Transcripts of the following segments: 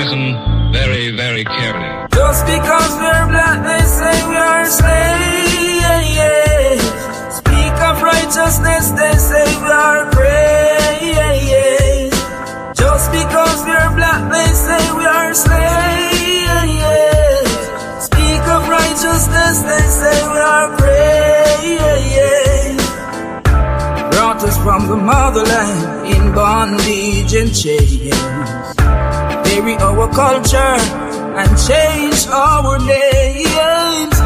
listen very, very carefully. Just because we're black, they say we are slaves. Speak of righteousness, they say we are praise. Just because we're black, they say we are slaves. Speak of righteousness, they say we are praise. Brought us from the motherland in bondage and chains. Bury our culture and change our names.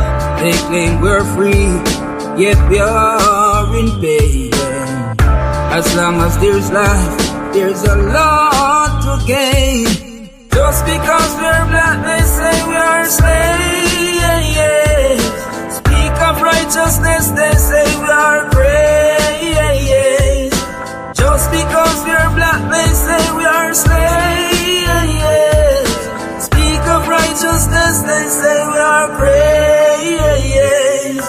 They claim we're free, yet we are in pain. As long as there's life, there's a lot to gain. Just because we're black, they say we are slaves. Speak of righteousness, they say we are praise. Just because we're black, they say we are slaves. Speak of righteousness, they say we are praise.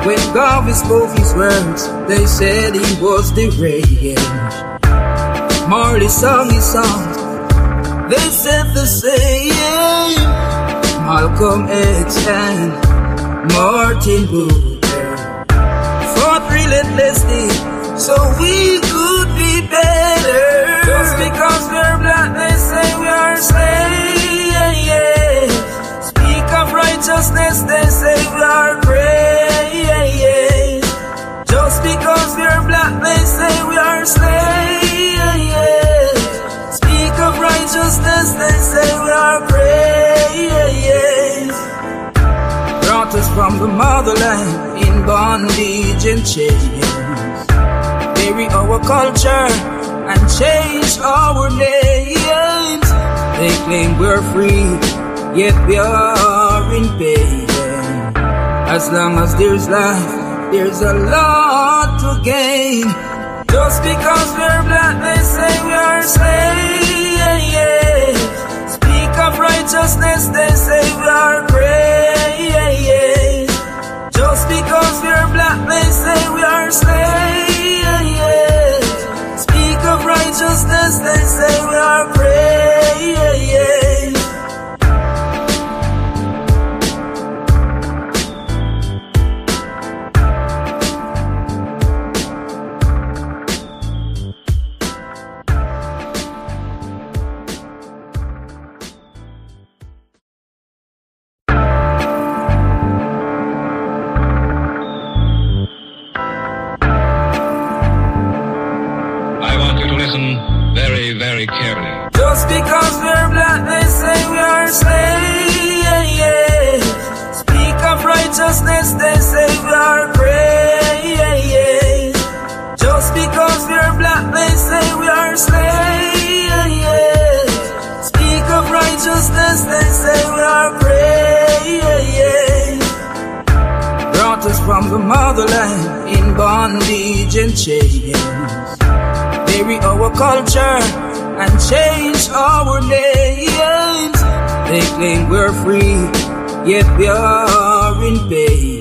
When God spoke his words, they said he was deranged. Marley sung his songs, they said the same. Malcolm X and Martin Luther fought relentlessly so we could be better. Just because we're black, they say we are slaves. Speak of righteousness, they say we are praise. Just because we're black, they say we are slaves. Speak of righteousness, they say we are praise. Brought us from the motherland in bondage and chains. Bury our culture and change our names. They claim we're free, yet we are in pain. As long as there's life, there's a lot to gain. Just because we're black, they say we are slaves. Speak of righteousness, they say we are praise. Just because we're black, they say we are slaves. Speak of righteousness, they say we are praise. Very, very carefully. Just because we're black, they say we are slaves. Speak of righteousness, they say we are praise. Just because we're black, they say we are slaves. Speak of righteousness, they say we are praise. Brought us from the motherland in bondage and chains. Bury our culture and change our names. They claim we're free, yet we are in pain.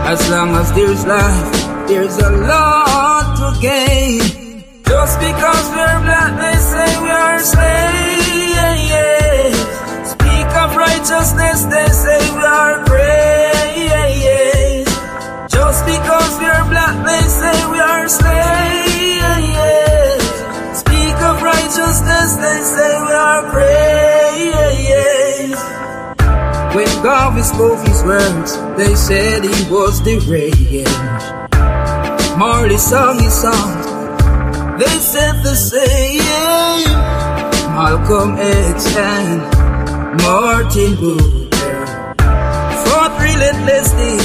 As long as there's life, there's a lot to gain. Just because we're black, they say we are slaves. Speak of righteousness, they say we are praise. Just because we're black, they say we are slaves. Speak of righteousness, they say we are praise. When God spoke his words, they said he was deranged. Marley sung his songs, they said the same. Malcolm X and Martin Luther fought relentlessly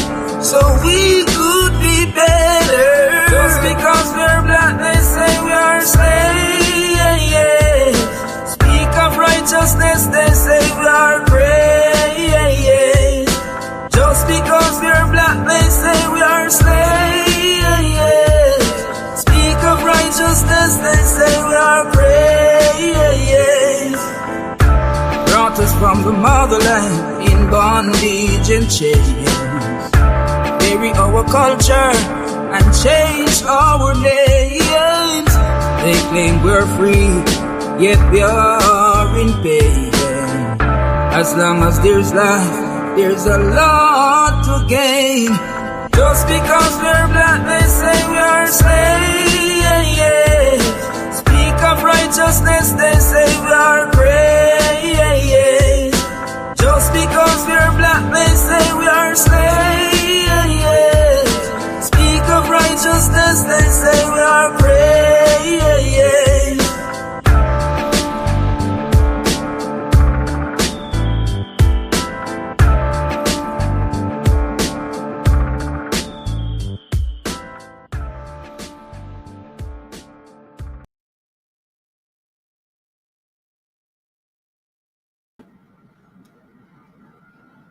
so we could be better. Just because we're black, they say we are slaves. Speak of righteousness, they say we are praise. Just because we're black, they say we are slaves. Speak of righteousness, they say we are praise. Brought us from the motherland in bondage and chains. Bury our culture and change our names. They claim we're free, yet we are in pain. As long as there's life, there's a lot to gain. Just because we're black, they say we are slaves. Speak of righteousness, they say we are praise. Just because we're black, they say we are slaves. Speak of righteousness, they say we are praise.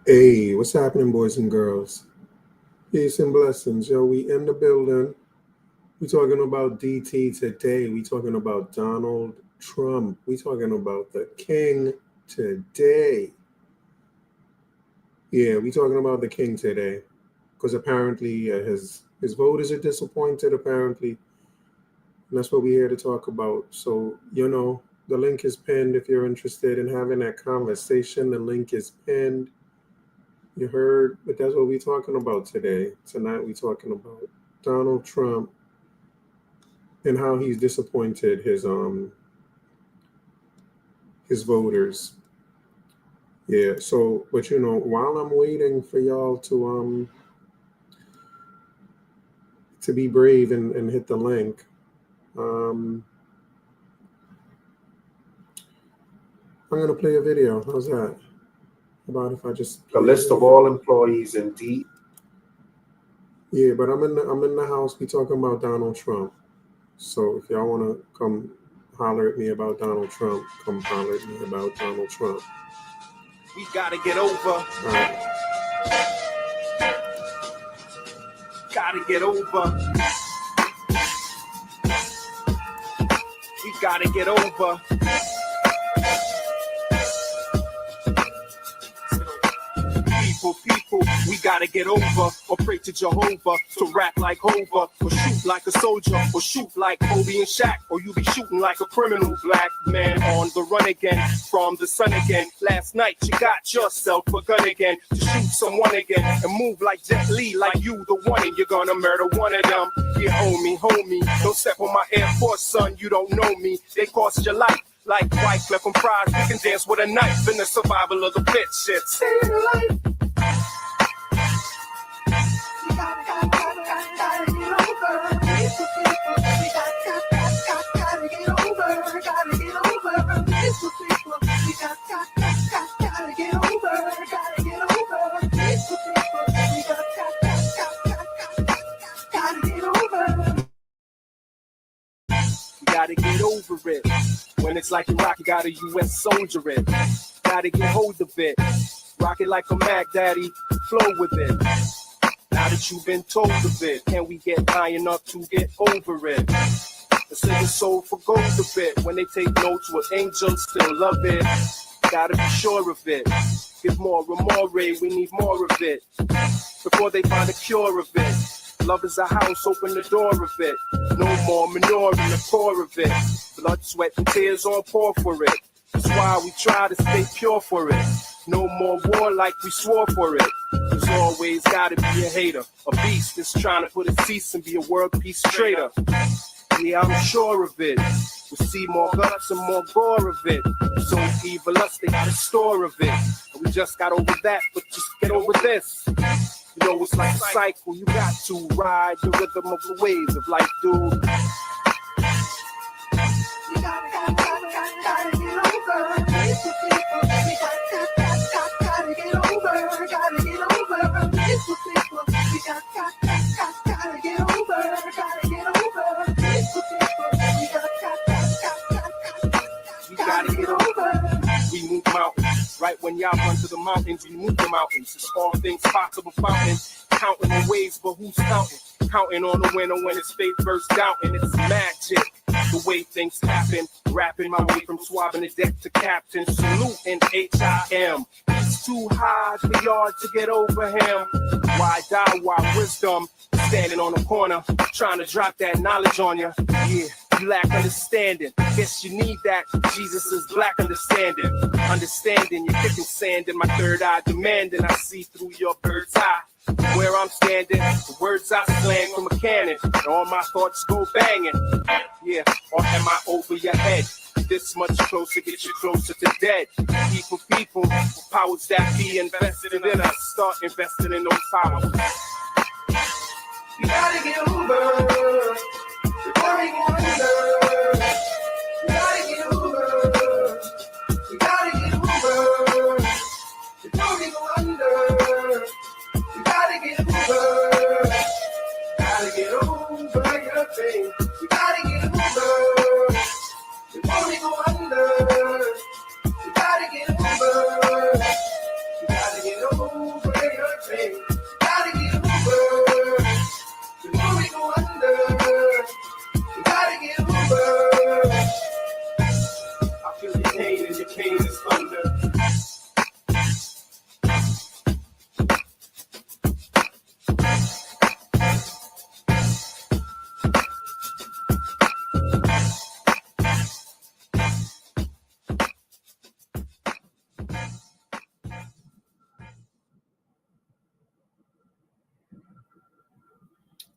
Hey, what's happening, boys and girls? Peace and blessings. Yo, we in the building. We talking about DT today. We talking about Donald Trump. We talking about the king today. Yeah, we talking about the king today. Because apparently his voters are disappointed, apparently. And that's what we're here to talk about. So, you know, the link is pinned if you're interested in having that conversation. The link is pinned. You heard, but that's what we're talking about today. Tonight we're talking about Donald Trump and how he's disappointed his voters. Yeah, so but you know, while I'm waiting for y'all to be brave and hit the link, I'm gonna play a video. How's that? About if I just a list of all employees in D. Yeah, but I'm in the house. We talking about Donald Trump. So if y'all want to come holler at me about Donald Trump, come holler at me about Donald Trump. We gotta get over. All right. Gotta get over. We gotta get over. People, we gotta get over, or pray to Jehovah, to rap like Hova, or shoot like a soldier, or shoot like Kobe and Shaq, or you be shooting like a criminal black man on the run again, from the sun again. Last night you got yourself a gun again, to shoot someone again, and move like Jet Li, like you the one, and you're gonna murder one of them. Yeah, homie, don't step on my Air Force, son, you don't know me, they cost your life. Like Wyclef from Pride, we can dance with a knife in the survival of the pit shit. Stay alive. Gotta get over it. When it's like Iraq, you got a U.S. soldier it. Gotta get hold of it. Rock it like a Mac, daddy. Flow with it. Now that you've been told of it, can we get high enough to get over it? The sing soul for gold a bit. When they take notes, what angels still love it. Gotta be sure of it. Give more and more, we need more of it. Before they find a cure of it. Love is a house, open the door of it. No more manure in the core of it. Blood, sweat, and tears all pour for it. That's why we try to stay pure for it. No more war like we swore for it. There's always gotta be a hater. A beast that's trying to put a cease and be a world peace traitor. Yeah, I'm sure of it. We'll see more guts and more gore of it. So evil us, they got a store of it. And we just got over that, but just get over this. You know, it's like a cycle, you got to ride the rhythm of the waves of life, dude. You gotta get over. Gotta get over. We move mountains. Right when y'all run to the mountains, we move the mountains. It's all things possible fountain. Counting the waves, but who's counting? Counting on the winner when it's faith versus doubting. It's magic, the way things happen. Rapping my way from swabbing the deck to captain. Saluting HIM. It's too high for y'all to get over him. Why die? Why wisdom? Standing on the corner, trying to drop that knowledge on you. Yeah. You lack understanding. Guess you need that. Jesus is black understanding. Understanding, you're kicking sand in my third eye, demanding I see through your bird's eye. Where I'm standing, the words I slang from a cannon, and all my thoughts go banging. Yeah, or am I over your head? This much closer, get you closer to dead. People, powers that be invested in us. Start investing in those powers. You gotta get over before we go under. You gotta get over. You gotta get over before we go under. You gotta get over. Gotta get over your pain. You gotta get over before we go under. You gotta get over. You gotta get over your pain. You gotta get over before we go under. You gotta get over. I feel your pain and your pain is under.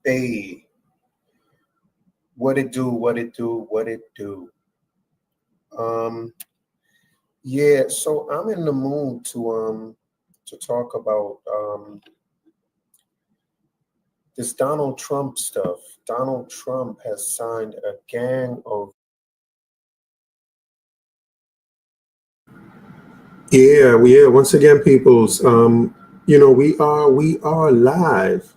Hey, what it do, what it do, what it do. Yeah, so I'm in the mood to talk about this Donald Trump stuff. Donald Trump has signed a gang of Yeah. Once again, peoples, we are live.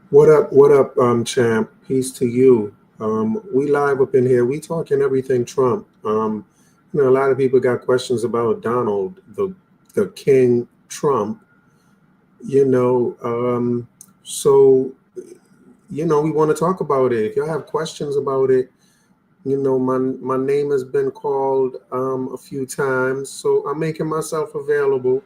What up, champ? Peace to you. We live up in here. We talking everything Trump. A lot of people got questions about Donald, the King Trump. So we want to talk about it. If y'all have questions about it, my name has been called a few times, so I'm making myself available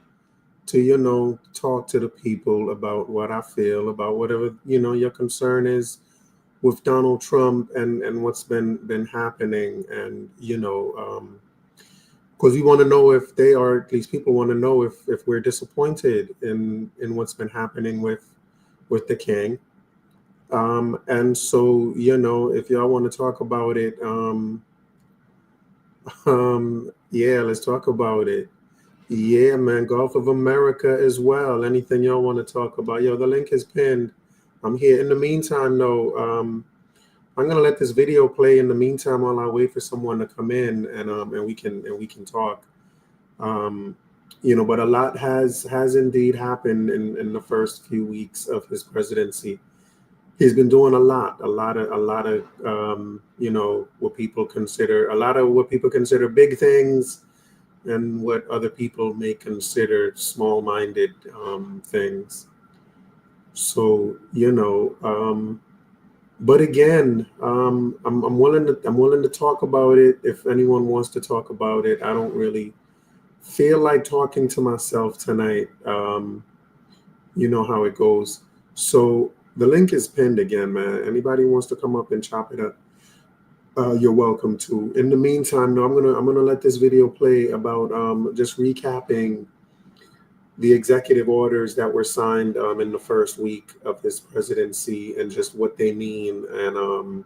to talk to the people about what I feel about whatever your concern is with Donald Trump and what's been happening, and because we want to know if they are, at least people want to know if we're disappointed in what's been happening with the king. And so if y'all want to talk about it, yeah, let's talk about it. Yeah, man, Gulf of America as well. Anything y'all want to talk about? Yo, the link is pinned. I'm here. In the meantime, though, I'm gonna let this video play in the meantime while I wait for someone to come in and we can talk. But a lot has indeed happened in the first few weeks of his presidency. He's been doing a lot of what people consider big things, and what other people may consider small-minded things. So but again, I'm willing to talk about it if anyone wants to talk about it. I don't really feel like talking to myself tonight. You know how it goes. So the link is pinned again, man. Anybody wants to come up and chop it up, you're welcome to. In the meantime, no, I'm gonna let this video play about just recapping the executive orders that were signed in the first week of his presidency, and just what they mean, and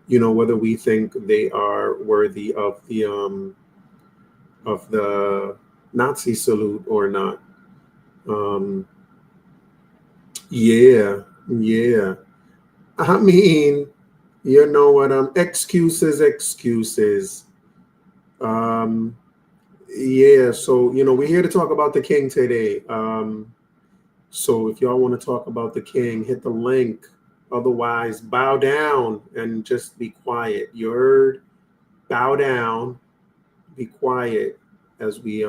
whether we think they are worthy of the Nazi salute or not. Um, yeah. I mean, you know what? Excuses. Um, yeah. So we're here to talk about the king today. So if y'all want to talk about the king, hit the link. Otherwise, bow down and just be quiet. You heard? Bow down, be quiet as we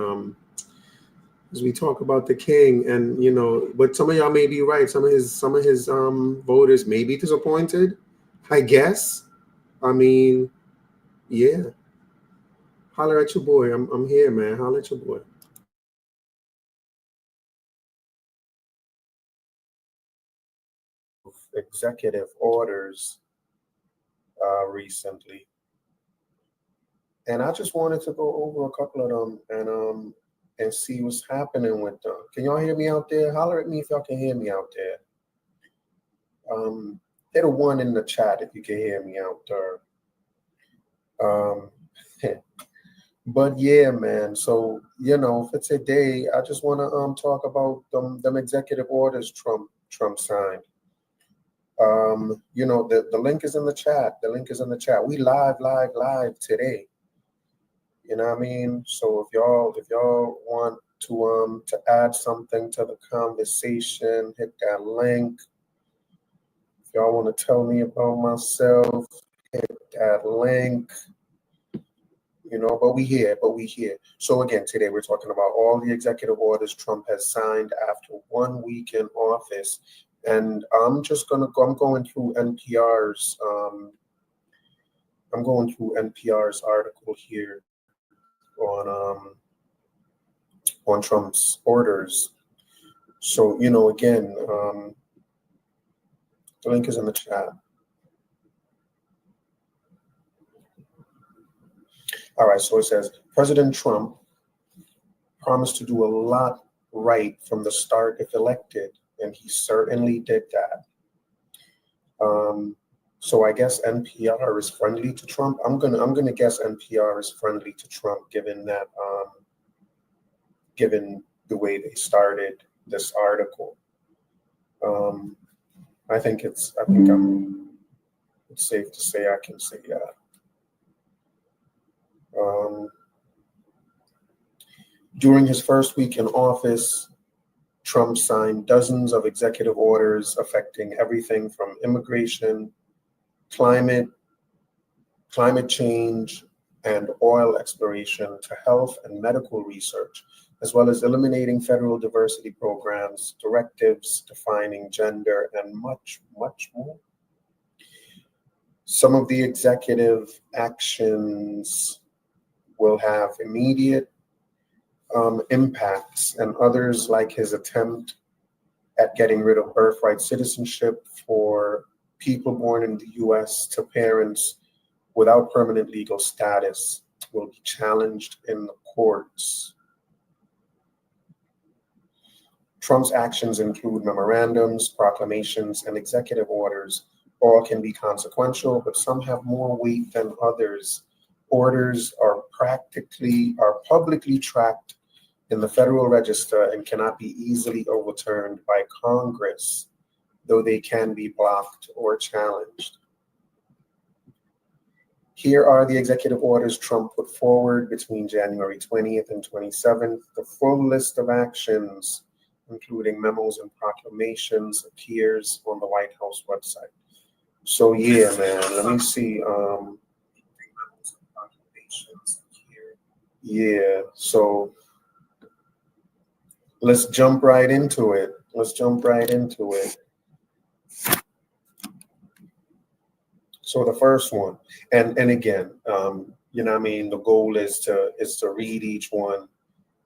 talk about the king. And but some of y'all may be right. Some of his voters may be disappointed, I guess. I mean, yeah. Holler at your boy. I'm here, man. Holler at your boy. executive orders recently, and I just wanted to go over a couple of them and see what's happening with them. Can y'all hear me out there? Holler at me if y'all can hear me out there. Hit a 1 in the chat if you can hear me out there. But yeah, man. So for today, I just want to talk about them executive orders Trump signed. The link is in the chat. The link is in the chat. We live today. You know what I mean? So if y'all want to add something to the conversation, hit that link. If y'all want to tell me about myself, hit that link. But we here. So again, today we're talking about all the executive orders Trump has signed after 1 week in office. And I'm going through NPR's article here on Trump's orders. So, again, the link is in the chat. All right, so it says, President Trump promised to do a lot right from the start if elected, and he certainly did that. So I guess NPR is friendly to Trump. I'm gonna guess NPR is friendly to Trump, given the way they started this article. I think it's safe to say I can say that. During his first week in office, Trump signed dozens of executive orders affecting everything from immigration, climate change, and oil exploration to health and medical research, as well as eliminating federal diversity programs, directives defining gender, and much, much more. Some of the executive actions will have immediate impacts, and others, like his attempt at getting rid of birthright citizenship for people born in the U.S. to parents without permanent legal status, will be challenged in the courts. Trump's actions include memorandums, proclamations, and executive orders. All can be consequential, but some have more weight than others. Orders are publicly tracked in the Federal Register and cannot be easily overturned by Congress, though they can be blocked or challenged. Here are the executive orders Trump put forward between January 20th and 27th. The full list of actions, including memos and proclamations, appears on the White House website. So yeah, man, let me see. Yeah, so let's jump right into it. So the first one, and again, the goal is to read each one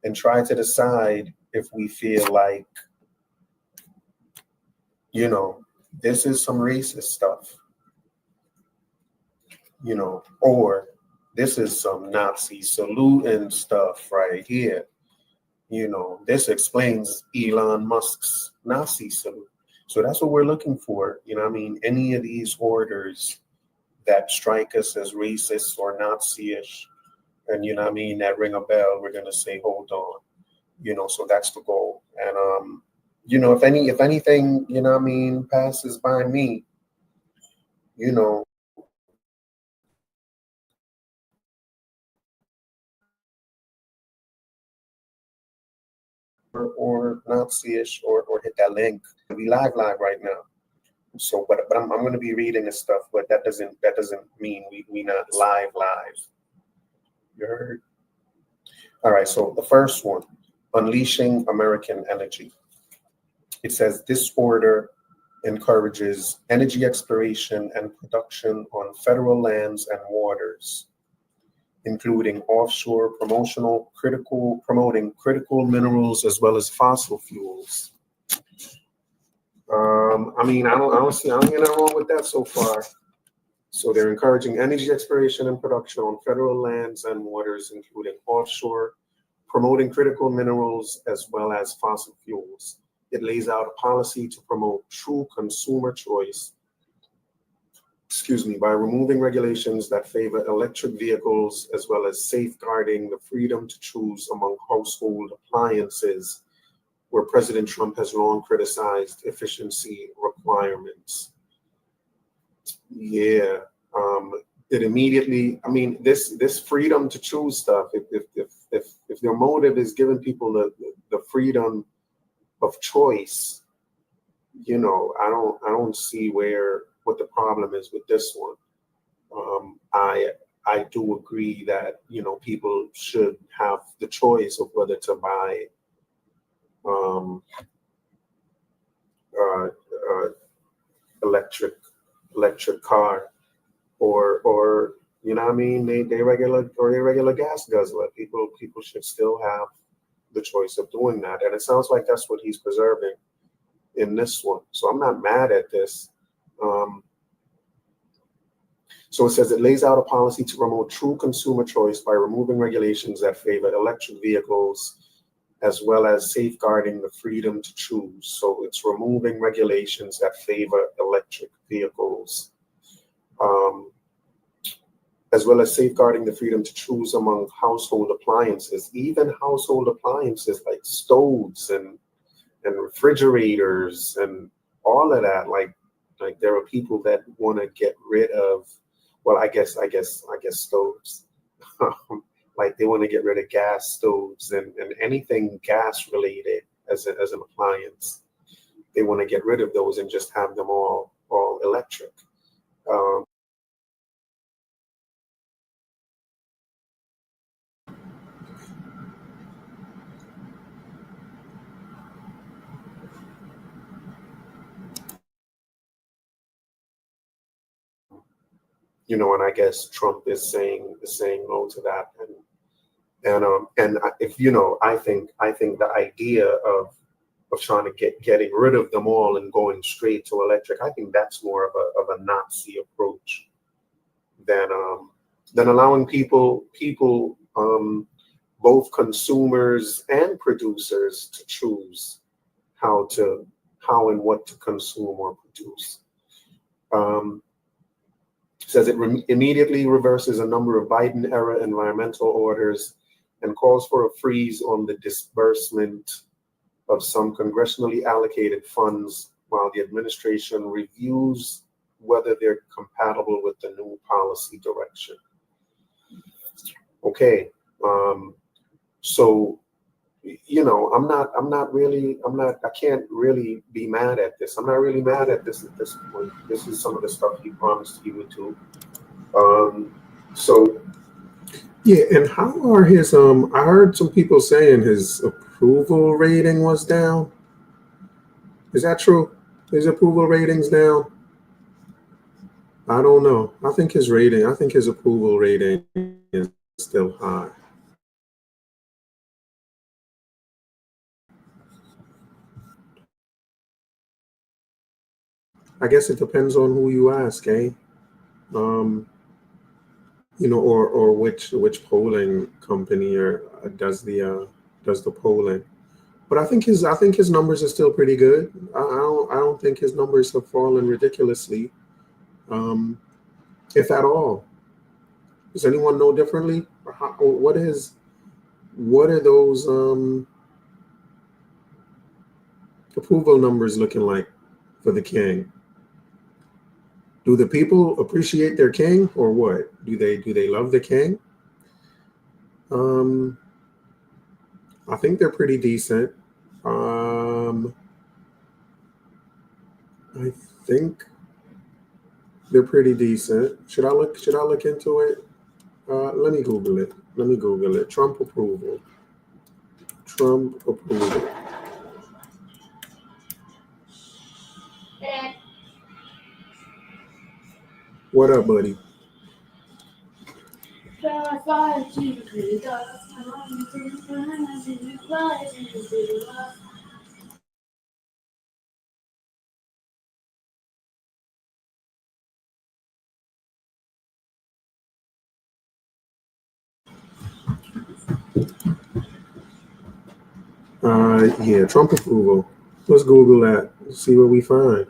and try to decide if we feel like, this is some racist stuff, or this is some Nazi saluting stuff right here. This explains Elon Musk's Nazi salute. So that's what we're looking for. Any of these orders that strike us as racist or Nazi-ish, and that ring a bell, we're gonna say, hold on. So that's the goal. And if anything, passes by me, or Nazi-ish or hit that link. We live right now. So, but I'm going to be reading this stuff, but that doesn't mean we not live. You heard? All right. So the first one, unleashing American energy. It says this order encourages energy exploration and production on federal lands and waters, including offshore promoting critical minerals as well as fossil fuels. I don't get wrong with that so far. So they're encouraging energy exploration and production on federal lands and waters, including offshore, promoting critical minerals as well as fossil fuels. It lays out a policy to promote true consumer choice, by removing regulations that favor electric vehicles as well as safeguarding the freedom to choose among household appliances, where President Trump has long criticized efficiency requirements. Yeah, it immediately. I mean, this freedom to choose stuff. If their motive is giving people the freedom of choice, I don't see what the problem is with this one. I do agree that people should have the choice of whether to buy uh, uh, electric car or what I mean, they regular gas guzzler. People should still have the choice of doing that, and it sounds like that's what he's preserving in this one. So I'm not mad at this. So it says it lays out a policy to promote true consumer choice by removing regulations that favor electric vehicles as well as safeguarding the freedom to choose. So it's removing regulations that favor electric vehicles, as well as safeguarding the freedom to choose among household appliances, even household appliances like stoves and refrigerators and all of that. Like there are people that want to get rid of, well, I guess stoves. Like they want to get rid of gas stoves and anything gas related as an appliance. They want to get rid of those and just have them all electric. And I guess Trump is saying no to that, and if I think the idea of trying to getting rid of them all and going straight to electric, I think that's more of a Nazi approach than allowing people both consumers and producers to choose how and what to consume or produce. Says it immediately reverses a number of Biden-era environmental orders and calls for a freeze on the disbursement of some congressionally allocated funds while the administration reviews whether they're compatible with the new policy direction. Okay, so I can't really be mad at this. I'm not really mad at this at this point. This is some of the stuff he promised he would do. So yeah, and how are his I heard some people saying his approval rating was down. Is that true? His approval rating's down? I don't know. I think his approval rating is still high. I guess it depends on who you ask, eh? Or which polling company does the polling. But I think his numbers are still pretty good. I don't think his numbers have fallen ridiculously, if at all. Does anyone know differently? What are those approval numbers looking like for the king? Do the people appreciate their king, or what? Do they love the king? I think they're pretty decent. I think they're pretty decent. Should I look into it? Let me Google it. Trump approval. What up, buddy? Yeah, Trump approval. Let's Google that. See what we find.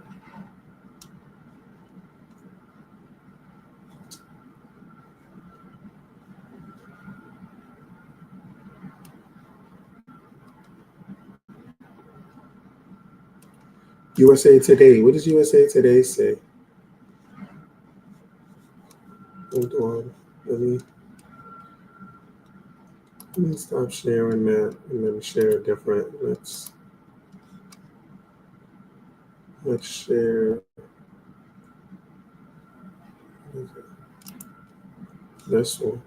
USA Today. What does USA Today say? Hold on. Let me stop sharing that and then share a different. Let's share this one.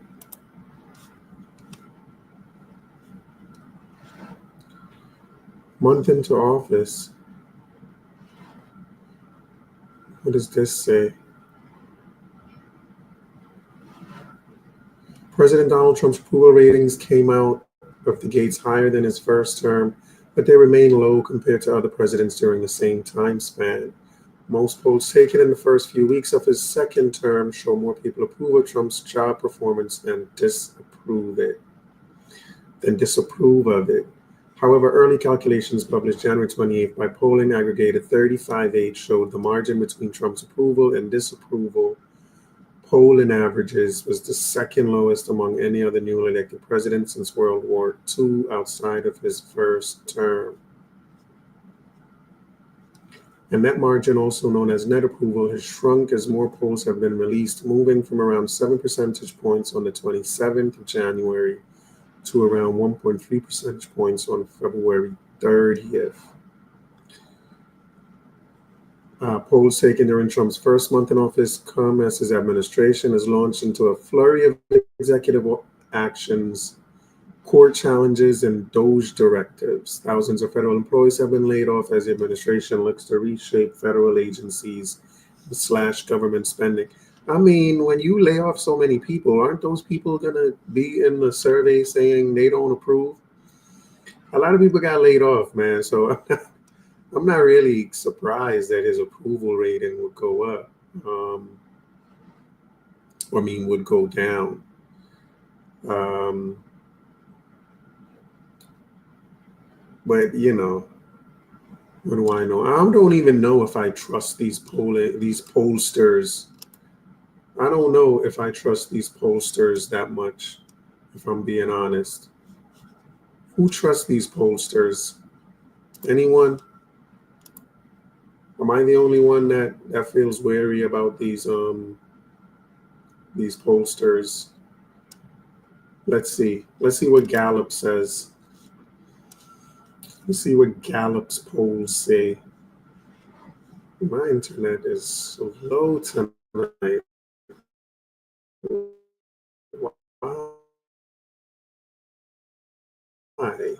Month into office. What does this say? President Donald Trump's approval ratings came out of the gates higher than his first term, but they remain low compared to other presidents during the same time span. Most polls taken in the first few weeks of his second term show more people approve of Trump's job performance than disapprove of it. However, early calculations published January 28th by polling aggregated 35.8 showed the margin between Trump's approval and disapproval polling averages was the second lowest among any other newly elected president since World War II outside of his first term. And that margin, also known as net approval, has shrunk as more polls have been released, moving from around 7 percentage points on the 27th of January to around 1.3 percentage points on February 30th. Polls taken during Trump's first month in office come as his administration has launched into a flurry of executive actions, court challenges, and DOJ directives. Thousands of federal employees have been laid off as the administration looks to reshape federal agencies and slash government spending. I mean, when you lay off so many people, aren't those people going to be in the survey saying they don't approve? A lot of people got laid off, man. So I'm not really surprised that his approval rating would go up. Would go down. But what do I know? I don't even know if I trust these pollsters. I don't know if I trust these pollsters that much, if I'm being honest. Who trusts these pollsters? Anyone? Am I the only one that feels wary about these pollsters? Let's see what Gallup says. Let's see what Gallup's polls say. My internet is slow tonight. Why?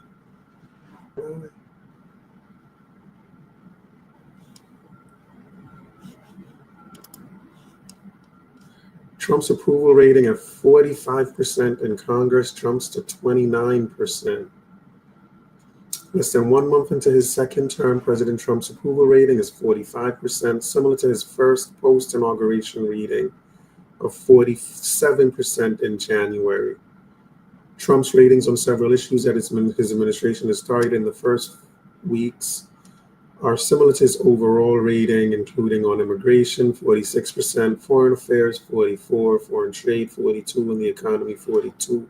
Trump's approval rating at 45% in Congress jumps to 29%. Less than 1 month into his second term, President Trump's approval rating is 45%, similar to his first post-inauguration reading of 47% in January. Trump's ratings on several issues that his administration has started in the first weeks are similar to his overall rating, including on immigration, 46%, foreign affairs, 44%, foreign trade, 42%, and the economy, 42%.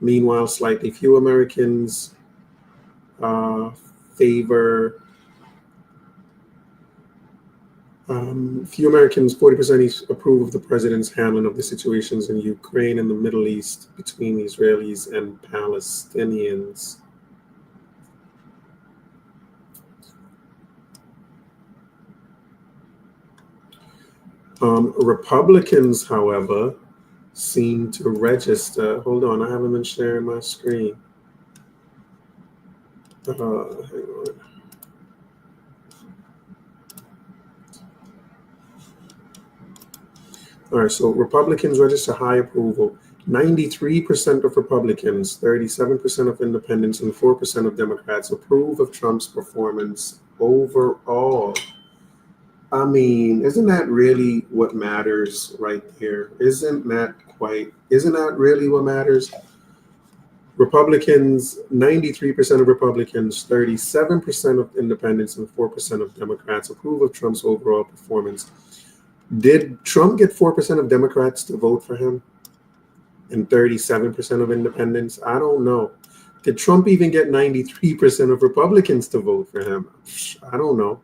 Meanwhile, slightly few Americans few Americans, 40% each, approve of the president's handling of the situations in Ukraine and the Middle East between the Israelis and Palestinians. Republicans, however, seem to register. Hold on, I haven't been sharing my screen. Hang on. All right, so Republicans register high approval. 93% of Republicans, 37% of independents, and 4% of Democrats approve of Trump's performance overall. I mean, isn't that really what matters right there? Isn't that really what matters? Republicans, 93% of Republicans, 37% of independents, and 4% of Democrats approve of Trump's overall performance. Did Trump get 4% of Democrats to vote for him and 37% of independents? I don't know. Did Trump even get 93% of Republicans to vote for him? I don't know.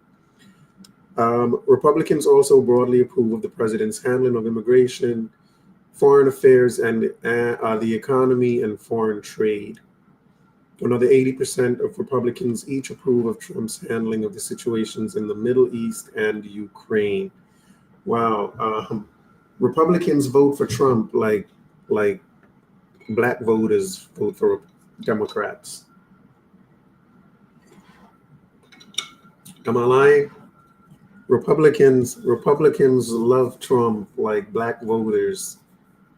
Republicans also broadly approve of the president's handling of immigration, foreign affairs, and the economy and foreign trade. Another 80% of Republicans each approve of Trump's handling of the situations in the Middle East and Ukraine. Wow. Republicans vote for Trump like black voters vote for Democrats. Am I lying? Republicans love Trump like black voters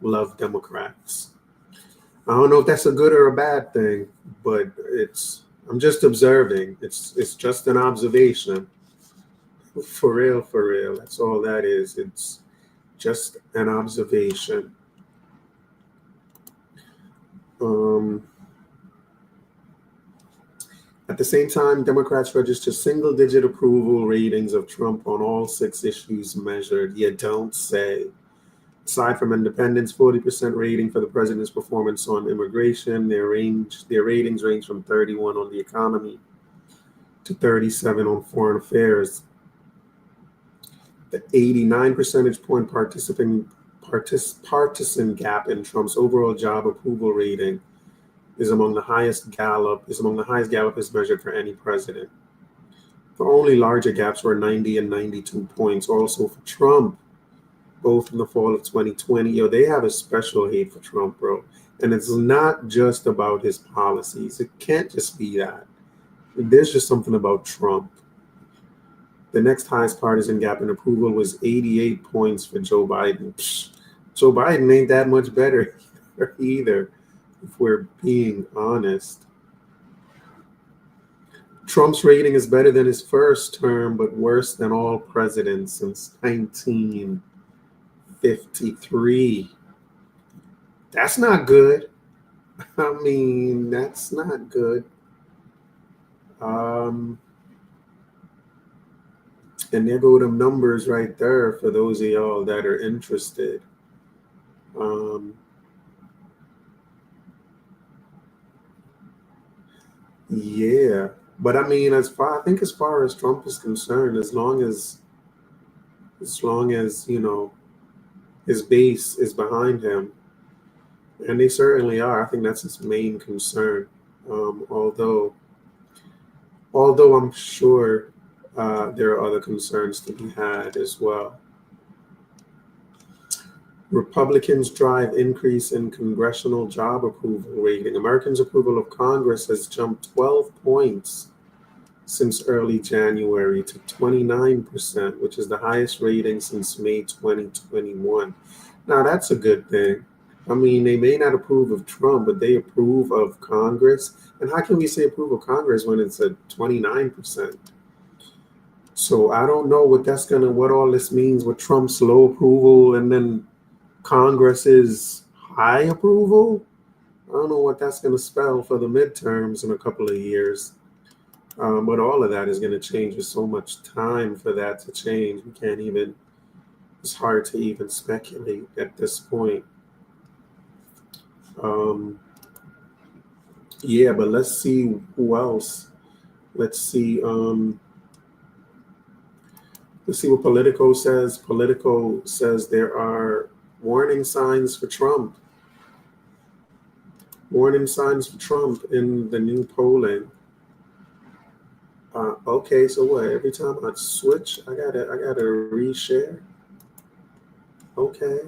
love Democrats. I don't know if that's a good or a bad thing, but I'm just observing. It's just an observation. For real. That's all that is. It's just an observation. At the same time, Democrats register single-digit approval ratings of Trump on all 6 issues measured. You don't say. Aside from independents, 40% rating for the president's performance on immigration. Their ratings range from 31 on the economy to 37 on foreign affairs. The 89 percentage point partisan gap in Trump's overall job approval rating is among the highest Gallup has measured for any president. The only larger gaps were 90 and 92 points. Also for Trump, both in the fall of 2020. They have a special hate for Trump, bro. And it's not just about his policies. It can't just be that. There's just something about Trump. The next highest partisan gap in approval was 88 points for Joe Biden. Joe Biden ain't that much better either, if we're being honest. Trump's rating is better than his first term, but worse than all presidents since 1953. That's not good. I mean, that's not good. And there go them numbers right there for those of y'all that are interested. Yeah, but I mean, as far as Trump is concerned, as long as his base is behind him, and they certainly are. I think that's his main concern. Although I'm sure there are other concerns to be had as well. Republicans drive increase in congressional job approval rating. Americans' approval of Congress has jumped 12 points since early January to 29%, which is the highest rating since May 2021. Now, that's a good thing. I mean, they may not approve of Trump, but they approve of Congress. And how can we say approve of Congress when it's at 29%? So I don't know what all this means with Trump's low approval and then Congress's high approval. I don't know what that's going to spell for the midterms in a couple of years. But all of that is going to change with so much time for that to change. It's hard to even speculate at this point. Yeah, but let's see who else. Let's see what Politico says. Politico says there are warning signs for Trump. Warning signs for Trump in the new polling. Okay, so what? Every time I switch, I gotta reshare. Okay.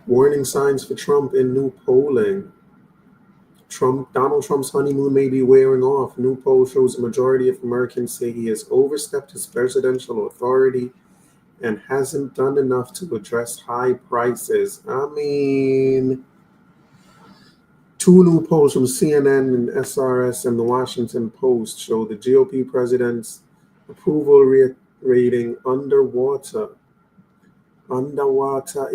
Warning signs for Trump in new polling. Donald Trump's honeymoon may be wearing off. New poll shows a majority of Americans say he has overstepped his presidential authority and hasn't done enough to address high prices. I mean, 2 new polls from CNN and SRS and the Washington Post show the GOP president's approval rating underwater. Underwater.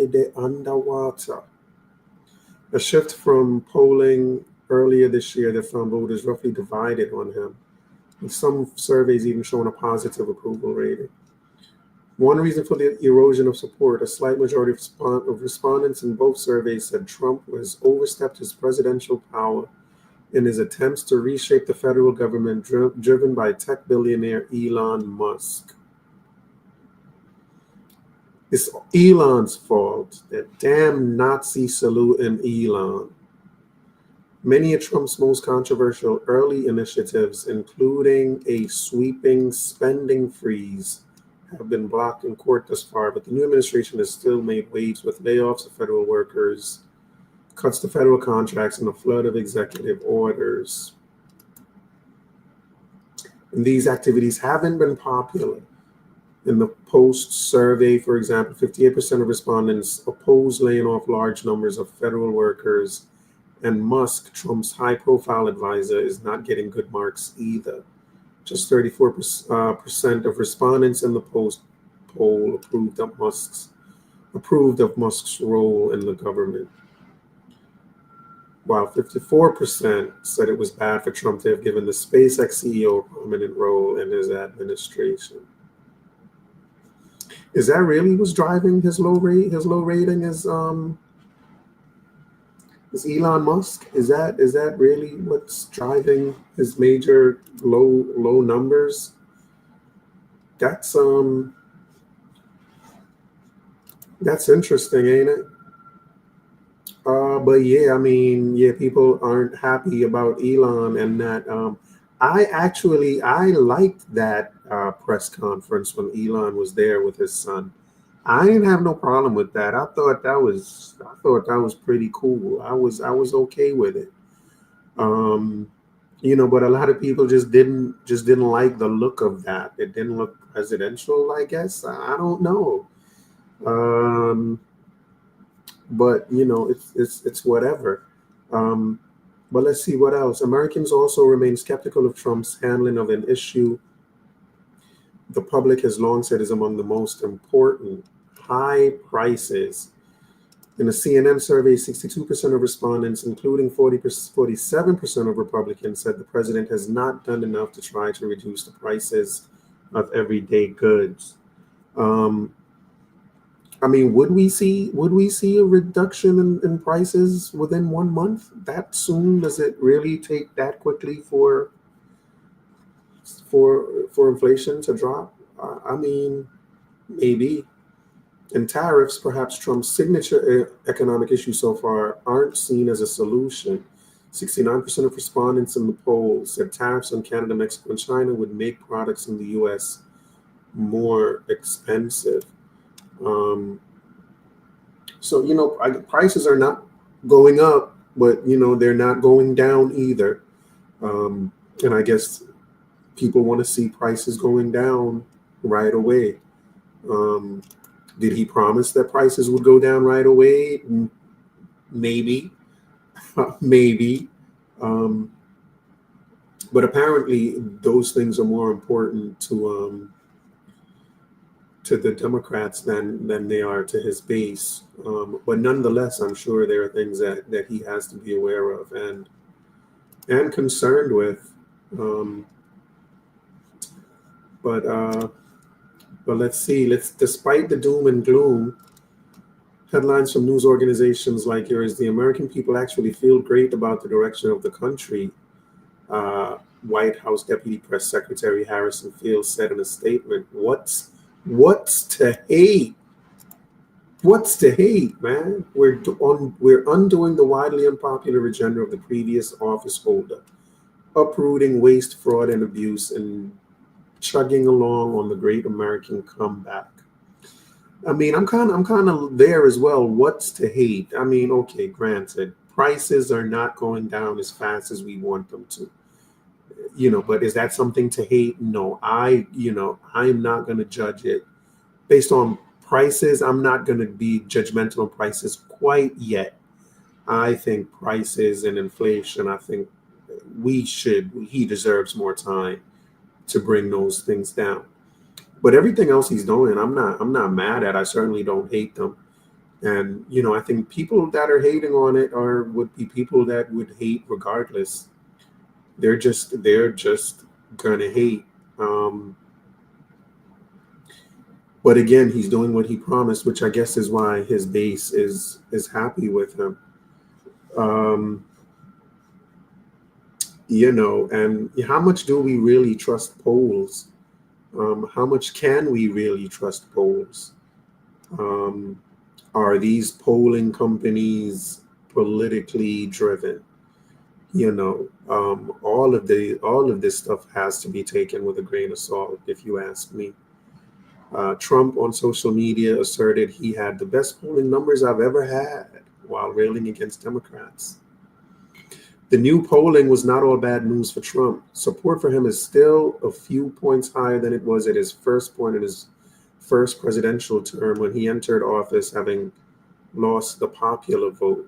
A shift from polling earlier this year that found voters roughly divided on him, with some surveys even showing a positive approval rating. One reason for the erosion of support, a slight majority of respondents in both surveys said Trump has overstepped his presidential power in his attempts to reshape the federal government driven by tech billionaire Elon Musk. It's Elon's fault. That damn Nazi salute in Elon. Many of Trump's most controversial early initiatives, including a sweeping spending freeze, have been blocked in court thus far, but the new administration has still made waves with layoffs of federal workers, cuts to federal contracts, and a flood of executive orders. And these activities haven't been popular. In the Post survey, for example, 58% of respondents oppose laying off large numbers of federal workers, and Musk, Trump's high-profile advisor, is not getting good marks either. Just 34% of respondents in the Post poll approved of Musk's role in the government, while 54% said it was bad for Trump to have given the SpaceX CEO a prominent role in his administration. Is that really what's driving his low rating? Is Elon Musk? Is that really what's driving his major low numbers? That's interesting, ain't it? But yeah, I mean, yeah, people aren't happy about Elon, and that I liked that press conference when Elon was there with his son. I didn't have no problem with that. I thought that was pretty cool. I was okay with it. But a lot of people just didn't like the look of that. It didn't look presidential, I guess. I don't know. But it's whatever. But let's see what else. Americans also remain skeptical of Trump's handling of an issue the public has long said is among the most important: high prices. In a CNN survey, 62% of respondents, including 47% of Republicans, said the president has not done enough to try to reduce the prices of everyday goods. I mean, would we see a reduction in prices within 1 month? That soon? Does it really take that quickly for inflation to drop? I mean, maybe. And tariffs, perhaps Trump's signature economic issue so far, aren't seen as a solution. 69% of respondents in the poll said tariffs on Canada, Mexico, and China would make products in the U.S. more expensive. Prices are not going up, but they're not going down either. And I guess people want to see prices going down right away. Did he promise that prices would go down right away? Maybe, maybe. But apparently, those things are more important to the Democrats than they are to his base. But nonetheless, I'm sure there are things that he has to be aware of and concerned with. But let's see. Despite the doom and gloom, headlines from news organizations like yours, the American people actually feel great about the direction of the country. White House Deputy Press Secretary Harrison Fields said in a statement, What's to hate? What's to hate, man? We're undoing the widely unpopular agenda of the previous office holder, uprooting waste, fraud, and abuse, and chugging along on the great American comeback. I mean, I'm kind of there as well. What's to hate? I mean, okay, granted, prices are not going down as fast as we want them to. But is that something to hate? No, I'm not going to judge it based on prices. I'm not going to be judgmental on prices quite yet. I think prices and inflation, I think he deserves more time to bring those things down. But everything else he's doing, I'm not mad at. I certainly don't hate them. And I think people that are hating on it would be people that would hate regardless. They're just gonna hate. Um, but again, he's doing what he promised, which I guess is why his base is happy with him. Um, and how much do we really trust polls? How much can we really trust polls? Um, are these polling companies politically driven? All of this stuff has to be taken with a grain of salt, if you ask me. Trump on social media asserted he had the best polling numbers I've ever had while railing against Democrats. The new polling was not all bad news for Trump. Support for him is still a few points higher than it was at his first point in his first presidential term when he entered office, having lost the popular vote.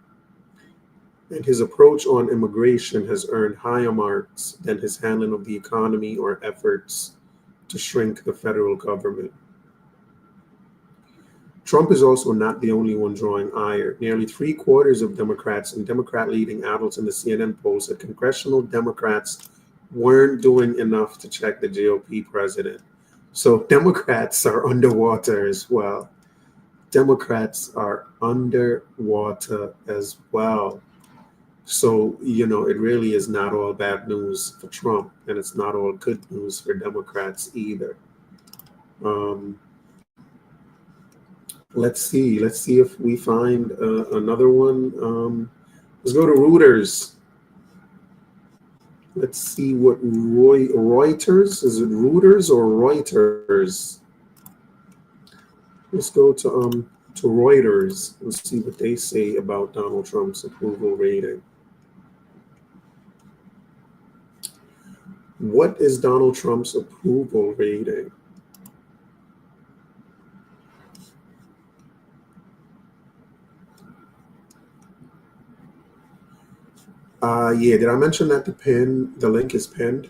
And his approach on immigration has earned higher marks than his handling of the economy or efforts to shrink the federal government. Trump is also not the only one drawing ire. Nearly three-quarters of Democrats and Democrat-leading adults in the CNN poll said congressional Democrats weren't doing enough to check the GOP president. So Democrats are underwater as well. Democrats are underwater as well. So, it really is not all bad news for Trump, and it's not all good news for Democrats either. Um, let's see. Let's see if we find another one. Let's go to Reuters. Let's see what Reuters, is it Reuters or Reuters? Let's go to Reuters and see what they say about Donald Trump's approval rating. What is Donald Trump's approval rating? Yeah, did I mention that the link is pinned?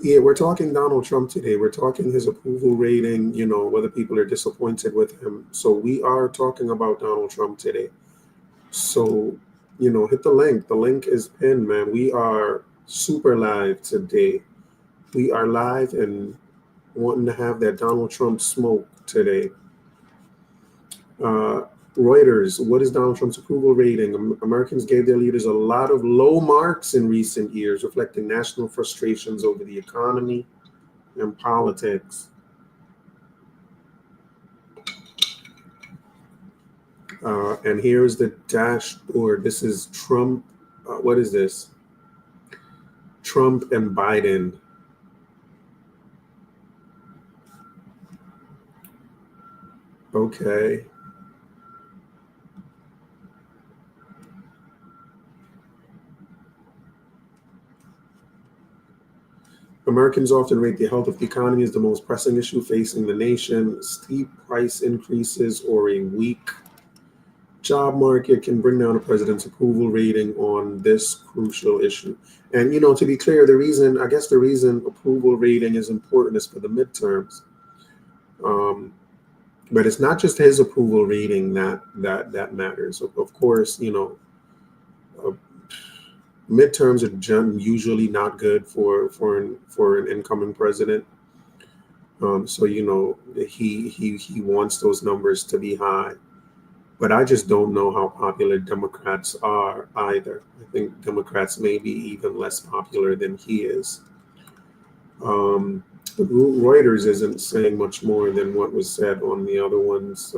Yeah, we're talking Donald Trump today. We're talking his approval rating, whether people are disappointed with him. So we are talking about Donald Trump today. So, hit the link. The link is pinned, man. We are super live today. We are live and wanting to have that Donald Trump smoke today. Reuters, what is Donald Trump's approval rating? Americans gave their leaders a lot of low marks in recent years, reflecting national frustrations over the economy and politics. And here's the dashboard. This is Trump. What is this? Trump and Biden. Okay. Americans often rate the health of the economy as the most pressing issue facing the nation. Steep price increases or a weak job market can bring down a president's approval rating on this crucial issue. And, to be clear, the reason approval rating is important is for the midterms. But it's not just his approval rating that matters. Of course, midterms are usually not good for an incoming president. So he wants those numbers to be high, but I just don't know how popular Democrats are either. I think Democrats may be even less popular than he is. Reuters isn't saying much more than what was said on the other ones.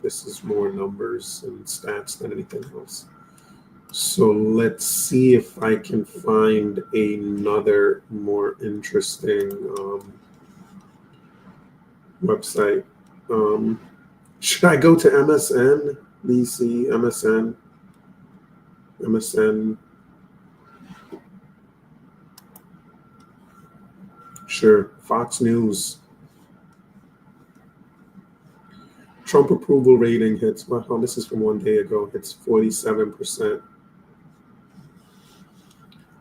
This is more numbers and stats than anything else. So let's see if I can find another more interesting website. Should I go to MSN, BC, MSN? Sure. Fox News. Trump approval rating hits, well, this is from 1 day ago, hits 47%.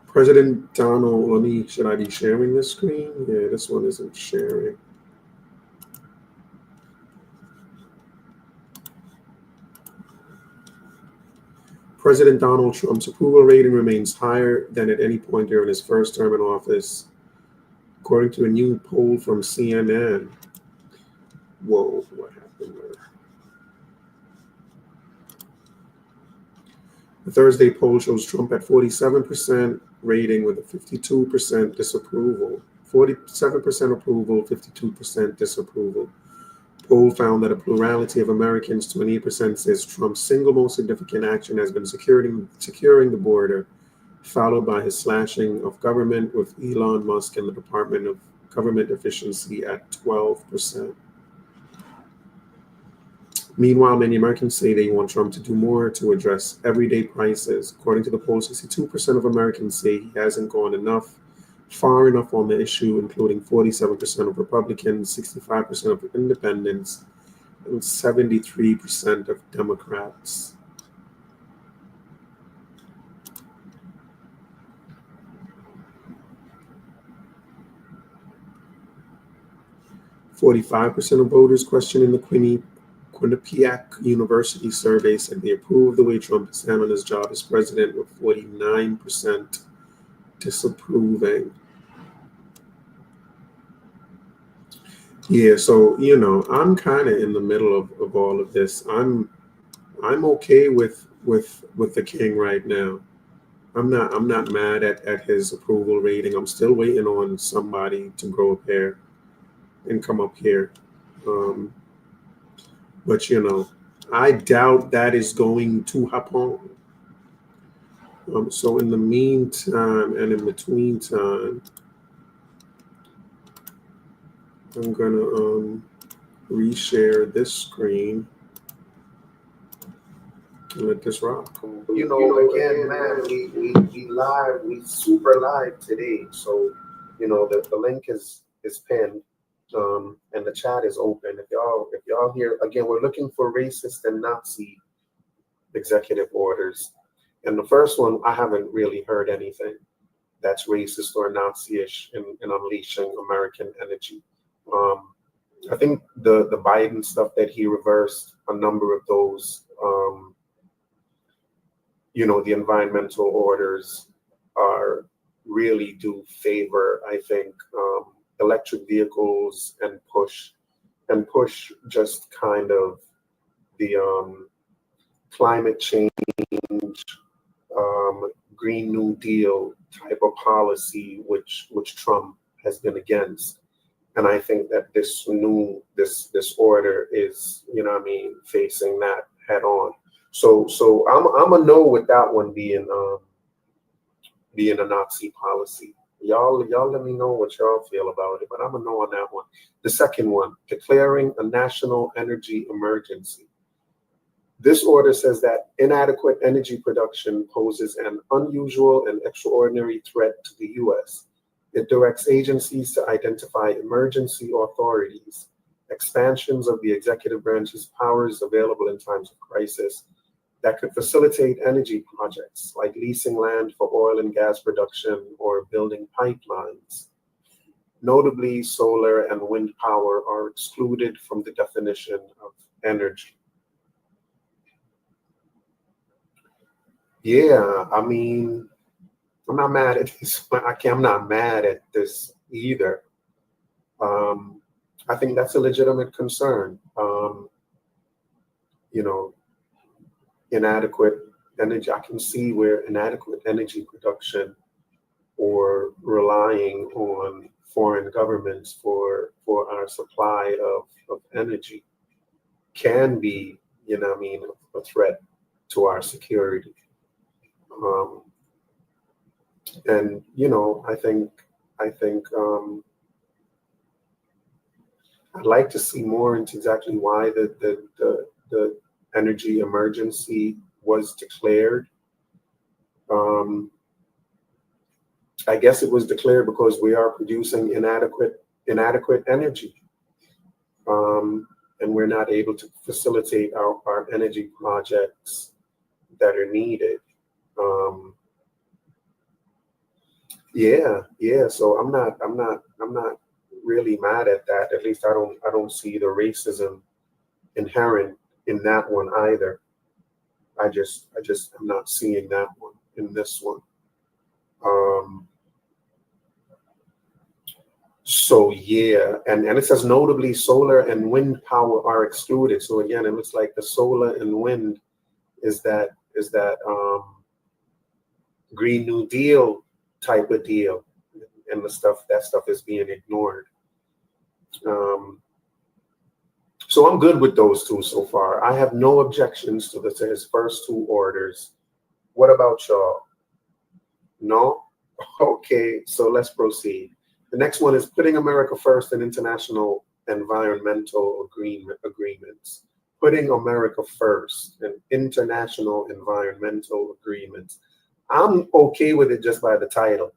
President Donald, should I be sharing this screen? Yeah, this one isn't sharing. President Donald Trump's approval rating remains higher than at any point during his first term in office, according to a new poll from CNN. Whoa, what happened there? The Thursday poll shows Trump at 47% rating with a 52% disapproval. 47% approval, 52% disapproval. Poll found that a plurality of Americans, 28%, says Trump's single most significant action has been securing the border, followed by his slashing of government, with Elon Musk and the Department of Government Efficiency at 12%. Meanwhile, many Americans say they want Trump to do more to address everyday prices. According to the poll, 62% of Americans say he hasn't gone far enough on the issue, including 47% of Republicans, 65% of independents, and 73% of Democrats. "45% of voters questioning the Quinnipiac University survey said they approve of the way Trump is handling his job as president, with 49% disapproving." Yeah, so I'm kind of in the middle of all of this. I'm okay with the king right now. I'm not mad at his approval rating. I'm still waiting on somebody to grow a pair and come up here. But I doubt that is going to happen. So in the meantime and in between time, I'm gonna reshare this screen and let this rock. Again, man, we live, we super live today. So, the link is pinned, and the chat is open. If y'all here, again, we're looking for racist and Nazi executive orders. And the first one, I haven't really heard anything that's racist or Nazi-ish in unleashing American energy. I think the Biden stuff that he reversed, a number of those, the environmental orders really do favor, I think, electric vehicles and push just kind of the climate change, Green New Deal type of policy, which Trump has been against. And I think that this order is, facing that head on. So I'm a no with that one being a Nazi policy. Y'all let me know what y'all feel about it, but I'm a no on that one. The second one, declaring a national energy emergency. This order says that inadequate energy production poses an unusual and extraordinary threat to the U.S. It directs agencies to identify emergency authorities, expansions of the executive branch's powers available in times of crisis that could facilitate energy projects like leasing land for oil and gas production or building pipelines. Notably, solar and wind power are excluded from the definition of energy. Yeah, I'm not mad at this. I'm not mad at this either. I think that's a legitimate concern. Inadequate energy. I can see where inadequate energy production or relying on foreign governments for our supply of energy can be, a threat to our security. And I think I'd like to see more into exactly why the energy emergency was declared. I guess it was declared because we are producing inadequate energy, and we're not able to facilitate our energy projects that are needed. Yeah. So I'm not really mad at that. At least I don't see the racism inherent in that one either. I'm not seeing that one in this one. So yeah, and it says notably solar and wind power are excluded. So again, it looks like the solar and wind is that Green New Deal type of deal, and that stuff is being ignored. So I'm good with those two so far. I have no objections to his first two orders. What about y'all? No? Okay, so let's proceed. The next one is putting America first in international environmental agreements. Putting America first in international environmental agreements. I'm okay with it just by the title.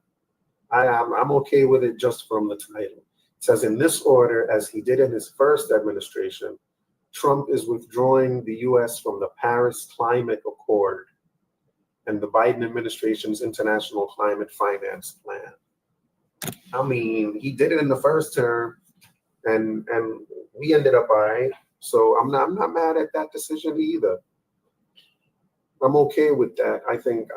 I'm okay with it just from the title. It says in this order, as he did in his first administration, Trump is withdrawing the U.S. from the Paris Climate Accord and the Biden administration's International Climate Finance Plan. I mean, he did it in the first term, and we ended up all right. So I'm not mad at that decision either. I'm okay with that. I think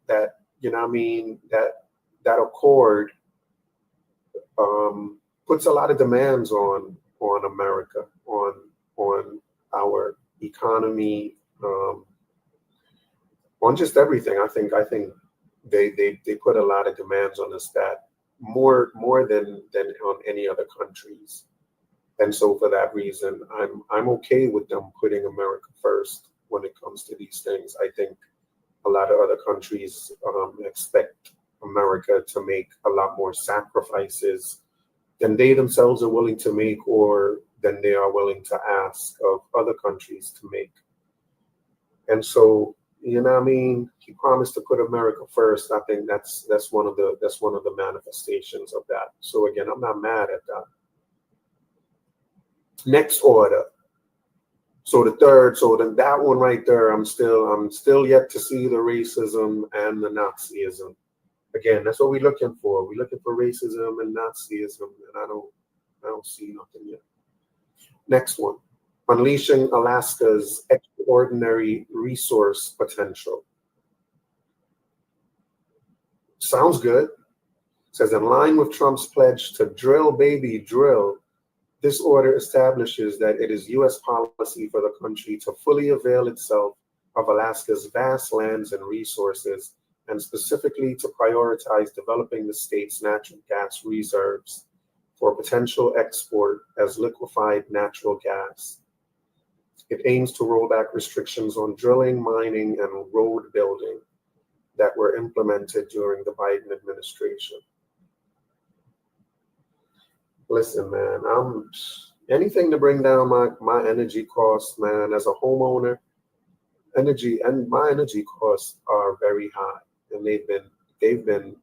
that, you know what I mean, that accord puts a lot of demands on America, on our economy, on just everything. I think they put a lot of demands on us that more than on any other countries. And so for that reason, I'm okay with them putting America first when it comes to these things. I think a lot of other countries expect America to make a lot more sacrifices than they themselves are willing to make, or than they are willing to ask of other countries to make. And so, you know what I mean, he promised to put America first. I think that's one of the manifestations of that. So again, I'm not mad at that. Next order. So the third, so then that one right there, I'm still yet to see the racism and the Nazism. Again, that's what we're looking for. We're looking for racism and Nazism, and I don't see nothing yet. Next one. Unleashing Alaska's extraordinary resource potential. Sounds good. It says, in line with Trump's pledge to drill, baby, drill, this order establishes that it is U.S. policy for the country to fully avail itself of Alaska's vast lands and resources, and specifically to prioritize developing the state's natural gas reserves for potential export as liquefied natural gas. It aims to roll back restrictions on drilling, mining, and road building that were implemented during the Biden administration. Listen, man, anything to bring down my energy costs, man. As a homeowner, my energy costs are very high, and they've been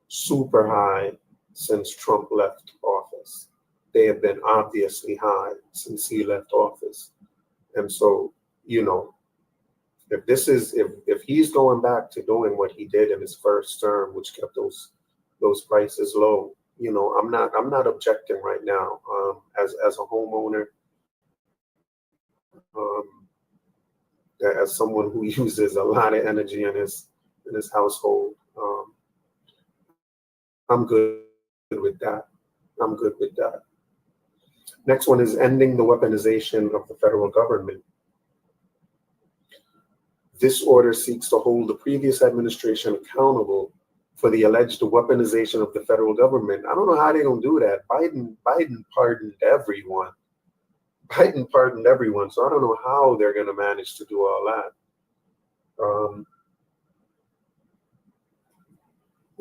super high since Trump left office. They have been obviously high since he left office. And so, you know, if he's going back to doing what he did in his first term, which kept those prices low, you know, I'm not objecting right now. As a homeowner, as someone who uses a lot of energy in his household, I'm good with that. I'm good with that. Next one is ending the weaponization of the federal government. This order seeks to hold the previous administration accountable for the alleged weaponization of the federal government. I don't know how they're gonna do that. Biden pardoned everyone. Biden pardoned everyone, so I don't know how they're gonna manage to do all that.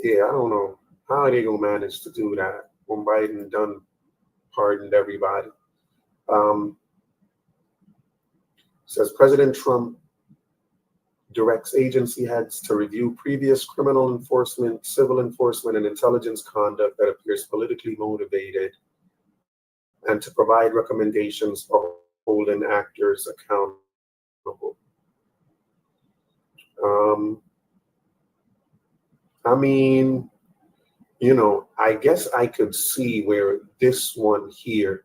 Yeah, I don't know how are they gonna manage to do that when Biden done pardoned everybody. Says President Trump directs agency heads to review previous criminal enforcement, civil enforcement, and intelligence conduct that appears politically motivated, and to provide recommendations for holding actors accountable. I mean, you know, I guess I could see where this one here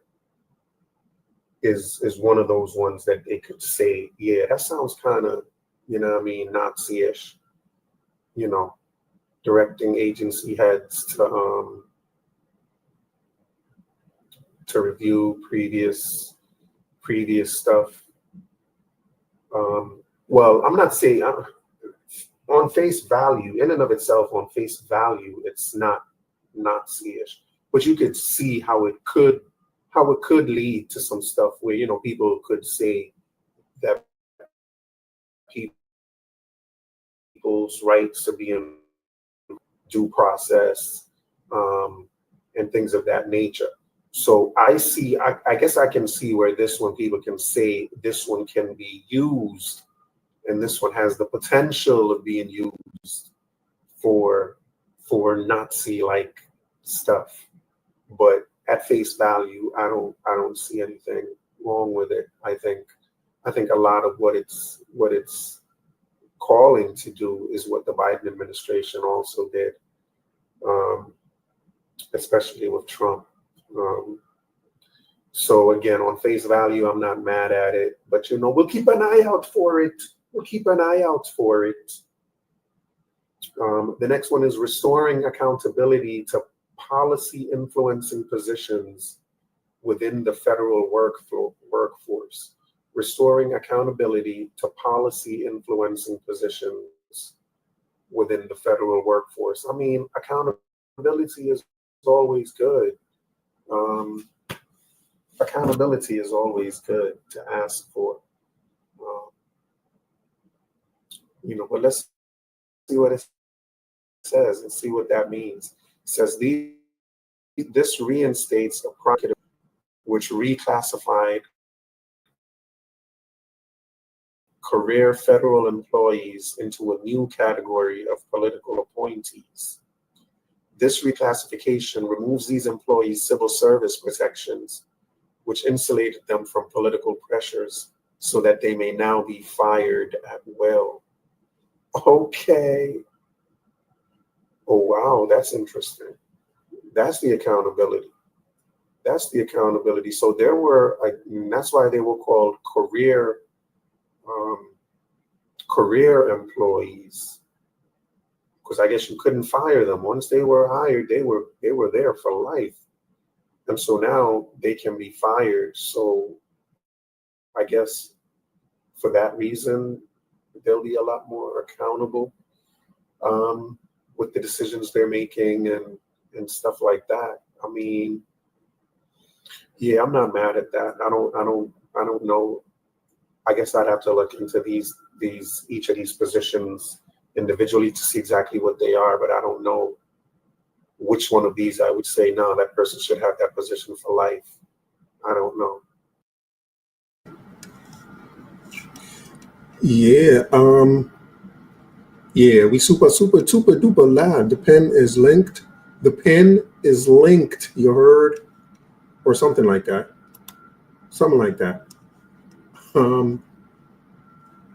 is one of those ones that they could say, yeah, that sounds kind of you know what I mean, Nazi-ish, you know, directing agency heads to review previous stuff. Well, I'm not saying on face value, in and of itself, on face value, it's not Nazi-ish, but you could see how it could lead to some stuff where, you know, people could say that people's rights to be in due process, and things of that nature. So I guess I can see where this one, people can say this one can be used, and this one has the potential of being used for Nazi-like stuff. But at face value, I don't see anything wrong with it. I think a lot of what it's calling to do is what the Biden administration also did, especially with Trump. So again, on face value, I'm not mad at it, but you know, we'll keep an eye out for it. The next one is restoring accountability to policy influencing positions within the federal workforce. Restoring accountability to policy influencing positions within the federal workforce. I mean, accountability is always good. Accountability is always good to ask for. You know, but let's see what it says and see what that means. It says this reinstates a prosecutor which reclassified career federal employees into a new category of political appointees. This reclassification removes these employees' civil service protections, which insulated them from political pressures, so that they may now be fired at will. Okay. Oh, wow, that's interesting. That's the accountability. So there were, and that's why they were called career employees, because I guess you couldn't fire them. Once they were hired, they were there for life. And so now they can be fired. So I guess for that reason, they'll be a lot more accountable with the decisions they're making and stuff like that. I mean, yeah, I'm not mad at that. I don't know. I guess I'd have to look into each of these positions individually to see exactly what they are, but I don't know which one of these I would say, no, that person should have that position for life. I don't know. Yeah, we super duper loud. The pen is linked. You heard, or something like that.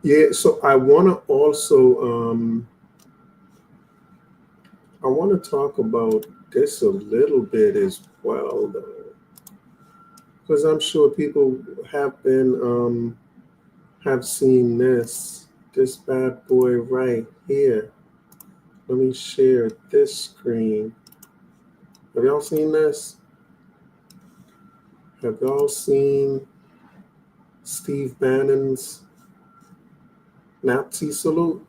Yeah. So I want to also I want to talk about this a little bit as well, though, because I'm sure people have seen this bad boy right here. Let me share this screen. Have y'all seen this? Have y'all seen Steve Bannon's Nazi salute?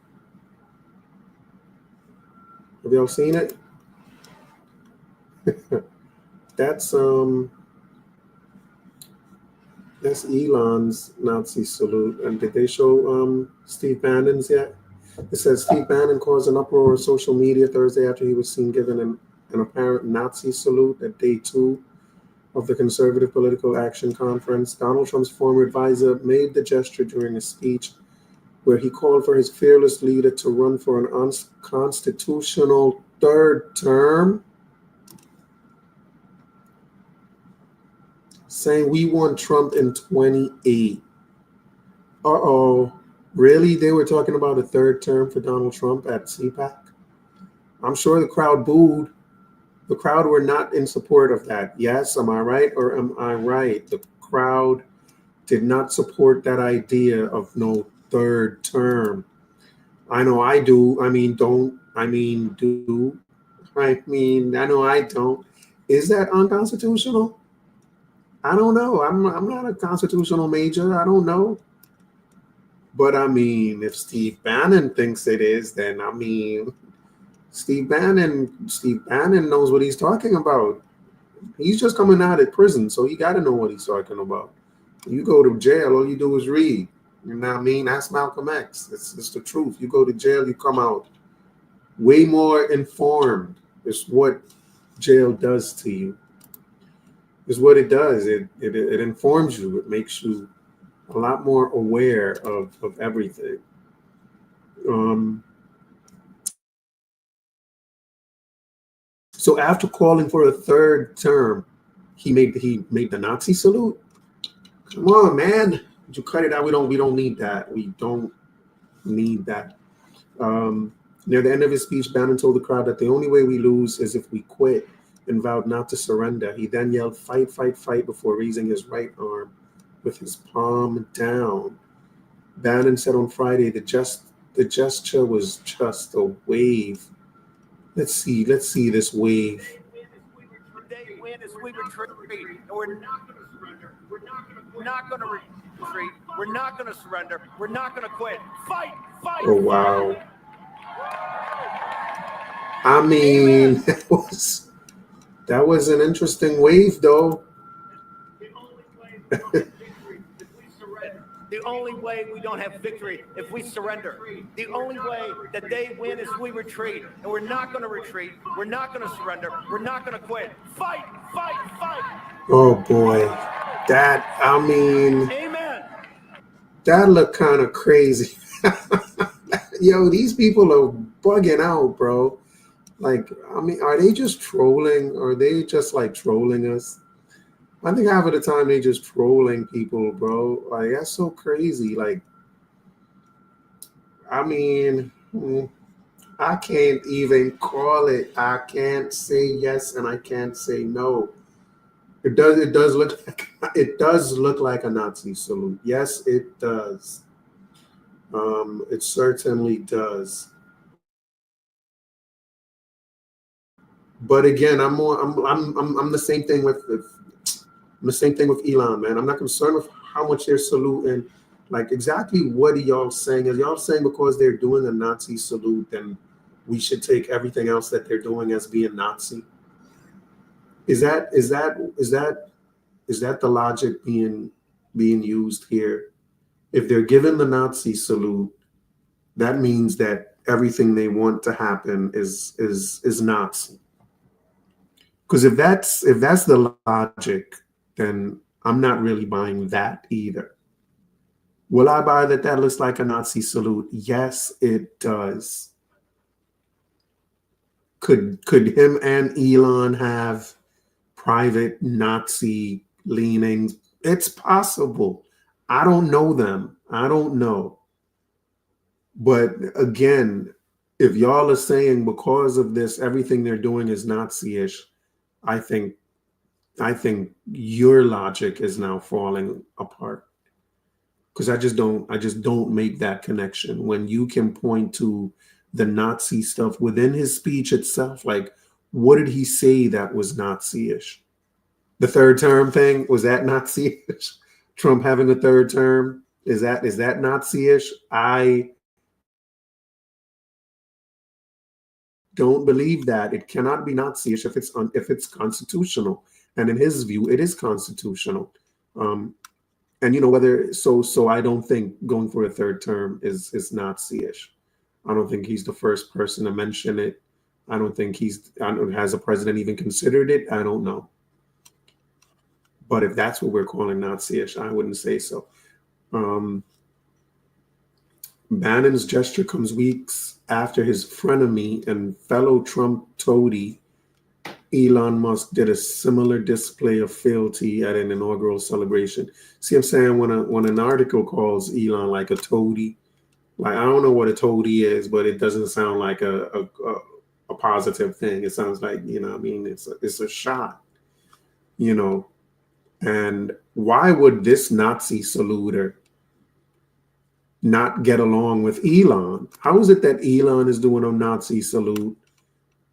Have y'all seen it? That's Elon's Nazi salute. And did they show Steve Bannon's yet? It says Steve Bannon caused an uproar on social media Thursday after he was seen giving an apparent Nazi salute at day 2 of the Conservative Political Action Conference. Donald Trump's former advisor made the gesture during a speech where he called for his fearless leader to run for an unconstitutional third term, saying we want Trump in 28. Uh-oh. Really? They were talking about a third term for Donald Trump at CPAC? I'm sure the crowd booed. The crowd were not in support of that. Yes, am I right or am I right? The crowd did not support that idea of no third term. I know I do. I mean, don't. I mean, do. I mean, I know I don't. Is that unconstitutional? I don't know. I'm not a constitutional major. I don't know. But I mean, if Steve Bannon thinks it is, then I mean, Steve Bannon knows what he's talking about. He's just coming out of prison, so he got to know what he's talking about. You go to jail, all you do is read. You know what I mean? That's Malcolm X. It's the truth. You go to jail, you come out way more informed. It's what jail does to you. It's what it does. It informs you. It makes you a lot more aware of everything. Um, so after calling for a third term, he made the Nazi salute. Come on, man. Would you cut it out? We don't need that. We don't need that. Near the end of his speech, Bannon told the crowd that the only way we lose is if we quit and vowed not to surrender. He then yelled, "Fight, fight, fight," before raising his right arm with his palm down. Bannon said on Friday the gesture was just a wave. Let's see this wave. They win as we retreat, and we're not going to surrender. We're not going to retreat. We're not going to surrender. We're not going to quit. Fight, fight. Oh wow. I mean, that was an interesting wave though. The only way we don't have victory if we surrender. The only way that they win is we retreat. And we're not going to retreat. We're not going to surrender. We're not going to quit. Fight, fight, fight. Oh boy. I mean, Amen. That looked kind of crazy. Yo, these people are bugging out, bro. Like, I mean, are they just trolling? Or are they just like trolling us? I think half of the time they just trolling people, bro. Like, that's so crazy. Like, I mean, I can't even call it. I can't say yes and I can't say no. It does look like a Nazi salute. Yes, it does. It certainly does. But again, I'm the same thing with Elon, man. I'm not concerned with how much they're saluting. Like, exactly what are y'all saying? Is y'all saying because they're doing a Nazi salute, then we should take everything else that they're doing as being Nazi? Is that the logic being used here? If they're given the Nazi salute, that means that everything they want to happen is Nazi. Because if that's the logic, then I'm not really buying that either. Will I buy that looks like a Nazi salute? Yes, it does. Could him and Elon have private Nazi leanings? It's possible. I don't know them. I don't know. But again, if y'all are saying because of this, everything they're doing is Nazi-ish, I think your logic is now falling apart. Because I just don't make that connection. When you can point to the Nazi stuff within his speech itself, like, what did he say that was Nazi-ish? The third term thing, was that Nazi-ish? Trump having a third term, is that Nazi-ish? I don't believe that. It cannot be Nazi-ish if it's constitutional, and in his view, it is constitutional. And whether so I don't think going for a third term is Nazi-ish. I don't think he's the first person to mention it. Has a president even considered it? I don't know. But if that's what we're calling Nazi-ish, I wouldn't say so. Bannon's gesture comes weeks after his frenemy and fellow Trump toady Elon Musk did a similar display of fealty at an inaugural celebration. See, I'm saying when an article calls Elon like a toady, like, I don't know what a toady is, but it doesn't sound like a positive thing. It sounds like, I mean, it's a shot, And why would this Nazi saluter not get along with Elon? How is it that Elon is doing a Nazi salute,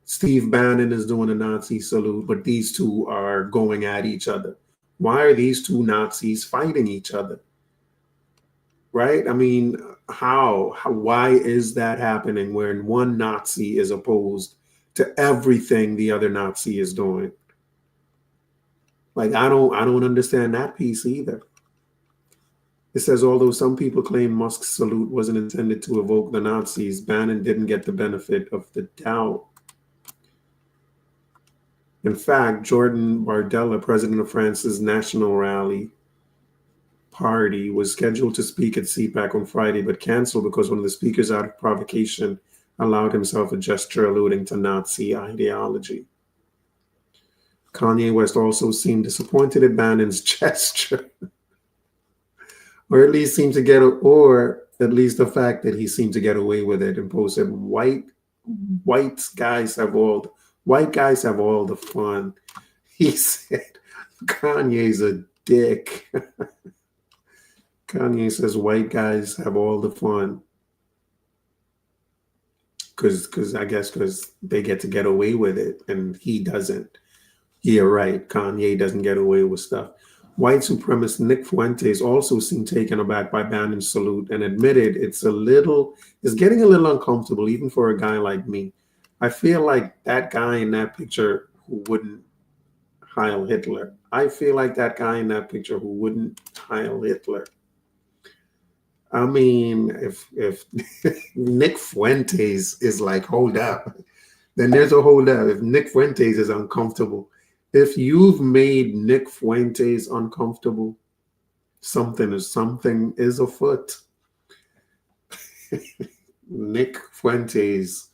Steve Bannon is doing a Nazi salute, but these two are going at each other? Why are these two Nazis fighting each other? Right? I mean, why is that happening when one Nazi is opposed to everything the other Nazi is doing? Like, I don't understand that piece either. It says, although some people claim Musk's salute wasn't intended to evoke the Nazis, Bannon didn't get the benefit of the doubt. In fact, Jordan Bardella, president of France's National Rally Party, was scheduled to speak at CPAC on Friday, but canceled because one of the speakers, out of provocation, allowed himself a gesture alluding to Nazi ideology. Kanye West also seemed disappointed at Bannon's gesture, or at least the fact that he seemed to get away with it, and posted, white guys have all the fun. He said, Kanye's a dick. Kanye says white guys have all the fun. Because they get away with it and he doesn't. Yeah, right. Kanye doesn't get away with stuff. White supremacist Nick Fuentes also seemed taken aback by Bannon's salute and admitted it's getting a little uncomfortable, even for a guy like me. I feel like that guy in that picture who wouldn't Heil Hitler. I feel like that guy in that picture who wouldn't Heil Hitler. I mean, if Nick Fuentes is like, hold up, then there's a hold up. If Nick Fuentes is uncomfortable, if you've made Nick Fuentes uncomfortable, something is afoot. Nick Fuentes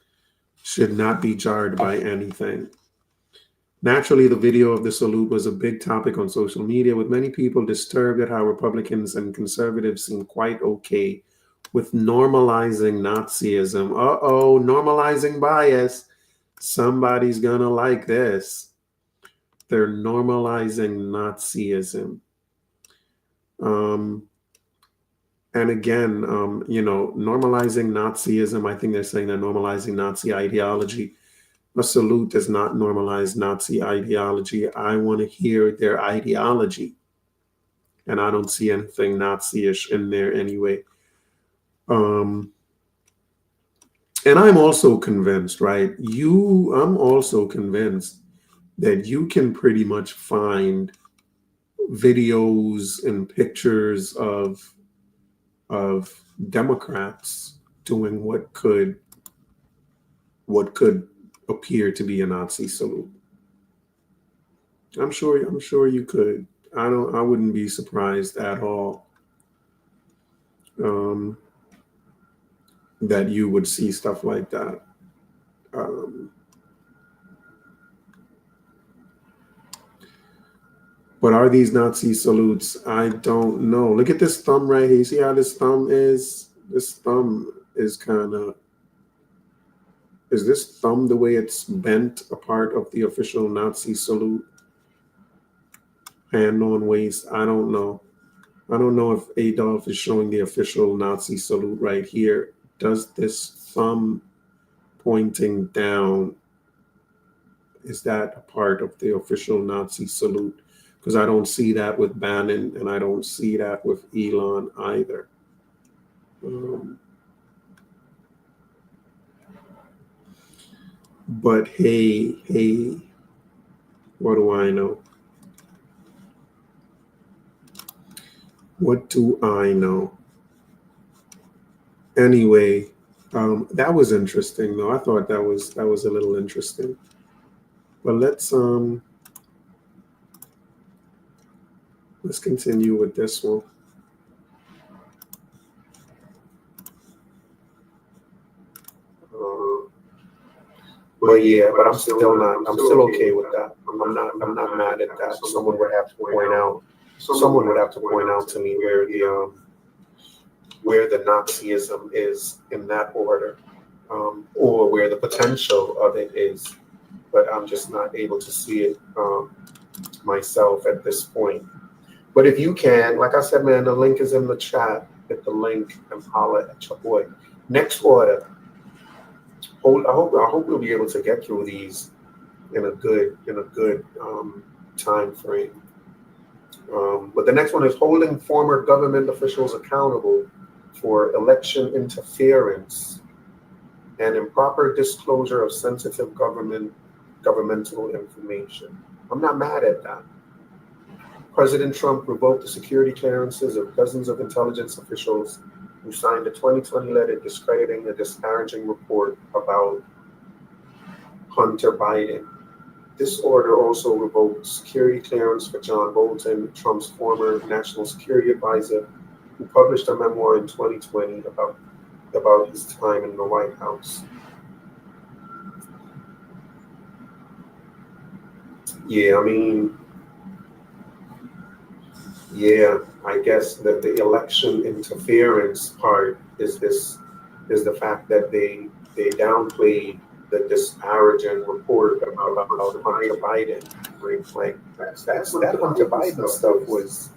should not be jarred by anything. Naturally, the video of the salute was a big topic on social media, with many people disturbed at how Republicans and conservatives seem quite okay with normalizing Nazism. Uh-oh, normalizing bias. Somebody's gonna like this. They're normalizing Nazism. And again, normalizing Nazism, I think they're saying they're normalizing Nazi ideology. A salute does not normalize Nazi ideology. I want to hear their ideology. And I don't see anything Nazi-ish in there anyway. And I'm also convinced, right? I'm also convinced that you can pretty much find videos and pictures of Democrats doing what could appear to be a Nazi salute. I'm sure you could. I wouldn't be surprised at all that you would see stuff like that. But are these Nazi salutes? I don't know. Look at this thumb right here. You see how this thumb is? This thumb is kind of... Is this thumb the way it's bent a part of the official Nazi salute? Hand on waist. I don't know. I don't know if Adolf is showing the official Nazi salute right here. Does this thumb pointing down, is that a part of the official Nazi salute? Because I don't see that with Bannon, and I don't see that with Elon either. But hey, what do I know? What do I know? Anyway, that was interesting, though. I thought that was a little interesting. But let's continue with this one. But yeah, but I'm still okay with that. I'm not mad at that. Someone would have to point out to me where the Nazism is in that order, or where the potential of it is. But I'm just not able to see it myself at this point. But if you can, like I said, man, the link is in the chat. hit the link and holler at your boy. Next order. I hope we'll be able to get through these in a good time frame. But the next one is holding former government officials accountable for election interference and improper disclosure of sensitive governmental information. I'm not mad at that. President Trump revoked the security clearances of dozens of intelligence officials who signed a 2020 letter discrediting a disparaging report about Hunter Biden. This order also revoked security clearance for John Bolton, Trump's former national security advisor, who published a memoir in 2020 about his time in the White House. I guess that the election interference part is the fact that they downplayed the disparaging report about Hunter Biden. Like that Hunter Biden stuff was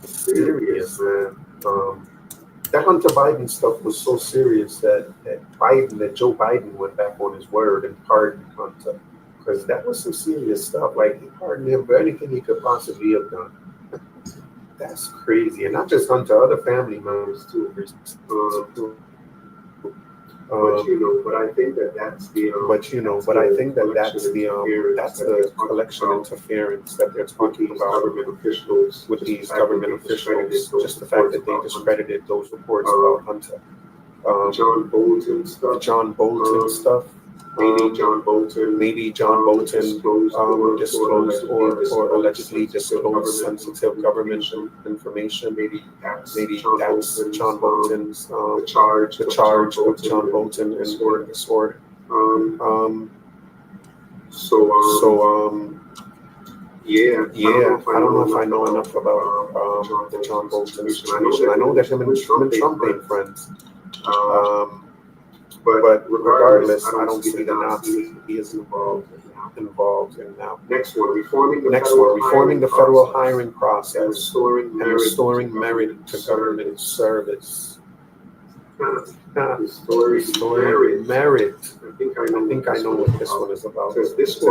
serious, man. That Hunter Biden stuff was so serious that Joe Biden went back on his word and pardoned Hunter, because that was some serious stuff. Like, he pardoned him for anything he could possibly have done. That's crazy, and not just Hunter, other family members too. But I think that's the election interference that they're talking about with these government officials. Just the fact that they discredited those reports about Hunter. John Bolton stuff. Maybe John Bolton disclosed or allegedly disclosed sensitive government information. Maybe that's John Bolton's the charge of John Bolton and this order. I don't know if I know enough about the John Bolton situation. I know that him and Trump ain't friends. But regardless, I don't see the Nazi is involved in now. Next one, reforming the federal hiring process and restoring merit to government service. Restoring merit. I think I know what this one is about. This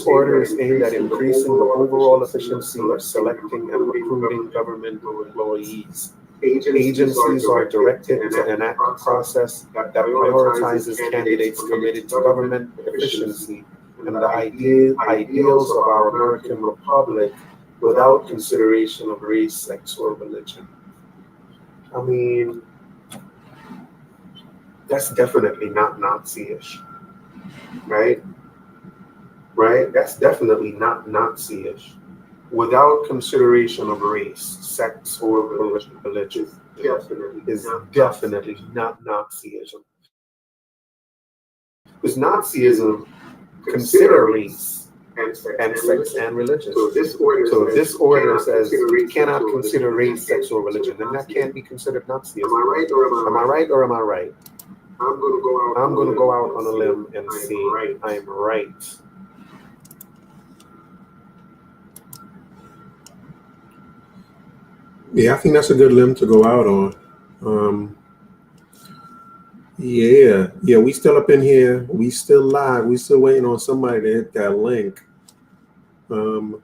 order is aimed at increasing the overall efficiency of selecting and recruiting governmental employees. Agencies are directed to enact a process that prioritizes candidates committed to government efficiency and the ideals of our American Republic without consideration of race, sex, or religion. I mean, that's definitely not Nazi-ish, right? That's definitely not Nazi-ish. Without consideration of race, sex, or religion, is definitely not Nazism. Because Nazism consider race and sex and religion. So this order says we cannot consider race, sex, or religion, then that can't be considered Nazism. Am I right or am I right? I'm going to go out on a limb and say I'm right. Yeah, I think that's a good limb to go out on. We still up in here. We still live. We still waiting on somebody to hit that link. In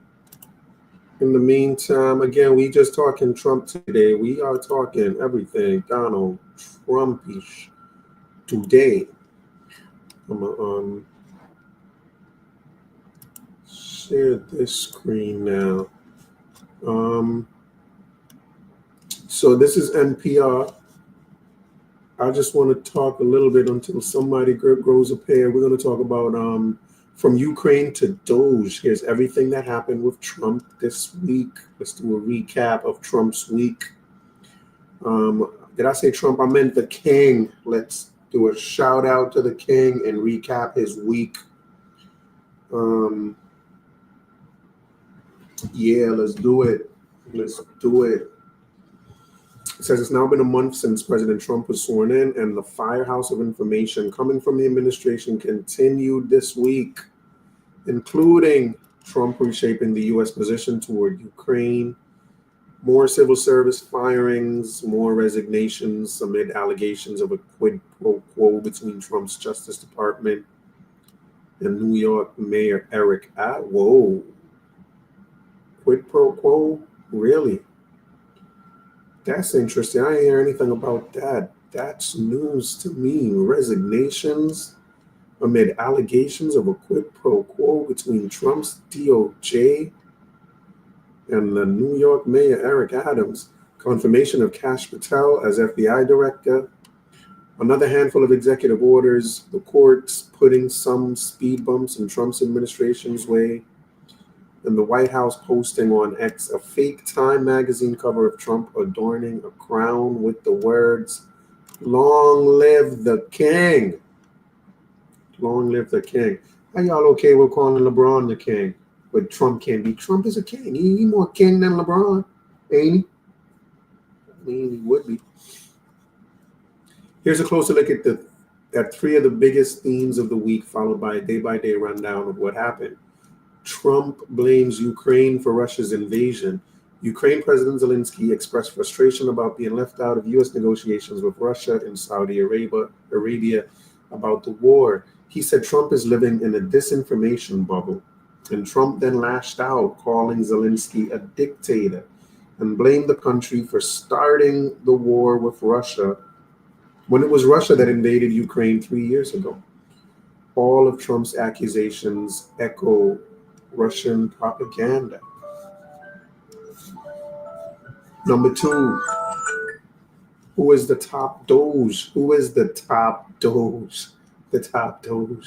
the meantime, again, we just talking Trump today. We are talking everything Donald Trumpish today. I'm gonna share this screen now. So this is NPR. I just want to talk a little bit until somebody grows a pair. We're going to talk about from Ukraine to Doge. Here's everything that happened with Trump this week. Let's do a recap of Trump's week. Did I say Trump? I meant the king. Let's do a shout out to the king and recap his week. Let's do it. It says it's now been a month since President Trump was sworn in, and the firehouse of information coming from the administration continued this week, including Trump reshaping the U.S. position toward Ukraine, More civil service firings, more resignations amid allegations of a quid pro quo between Trump's Justice Department and New York Mayor Eric Whoa, quid pro quo? Really? That's interesting. I didn't hear anything about that. That's news to me. Resignations amid allegations of a quid pro quo between Trump's DOJ and the New York Mayor Eric Adams. Confirmation of Kash Patel as FBI director. Another handful of executive orders. The courts putting some speed bumps in Trump's administration's way. And the White House posting on X a fake Time magazine cover of Trump adorning a crown with the words, "Long live the king." Long live the king. How y'all okay with calling LeBron the king? But Trump can't be. Trump is a king. He more king than LeBron, ain't he? I mean, he would be. Here's a closer look at three of the biggest themes of the week, followed by a day-by-day rundown of what happened. Trump blames Ukraine for Russia's invasion. Ukraine President Zelensky expressed frustration about being left out of U.S. negotiations with Russia and Saudi Arabia about the war. He said Trump is living in a disinformation bubble. And Trump then lashed out, calling Zelensky a dictator, and blamed the country for starting the war with Russia when it was Russia that invaded Ukraine 3 years ago. All of Trump's accusations echo Russian propaganda. Number two, who is the top doge? Who is the top doge? The top doge.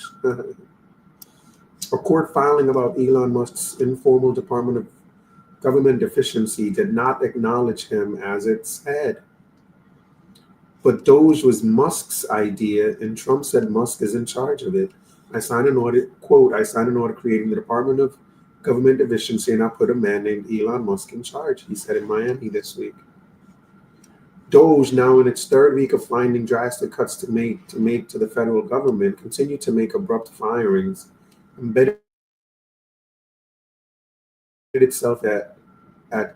A court filing about Elon Musk's informal Department of Government deficiency did not acknowledge him as its head. But Doge was Musk's idea, and Trump said Musk is in charge of it. I signed an order, quote, I signed an order creating the Department of Government Efficiency, and I put a man named Elon Musk in charge, he said in Miami this week. Doge, now in its third week of finding drastic cuts to make to the federal government, continued to make abrupt firings, embedded itself at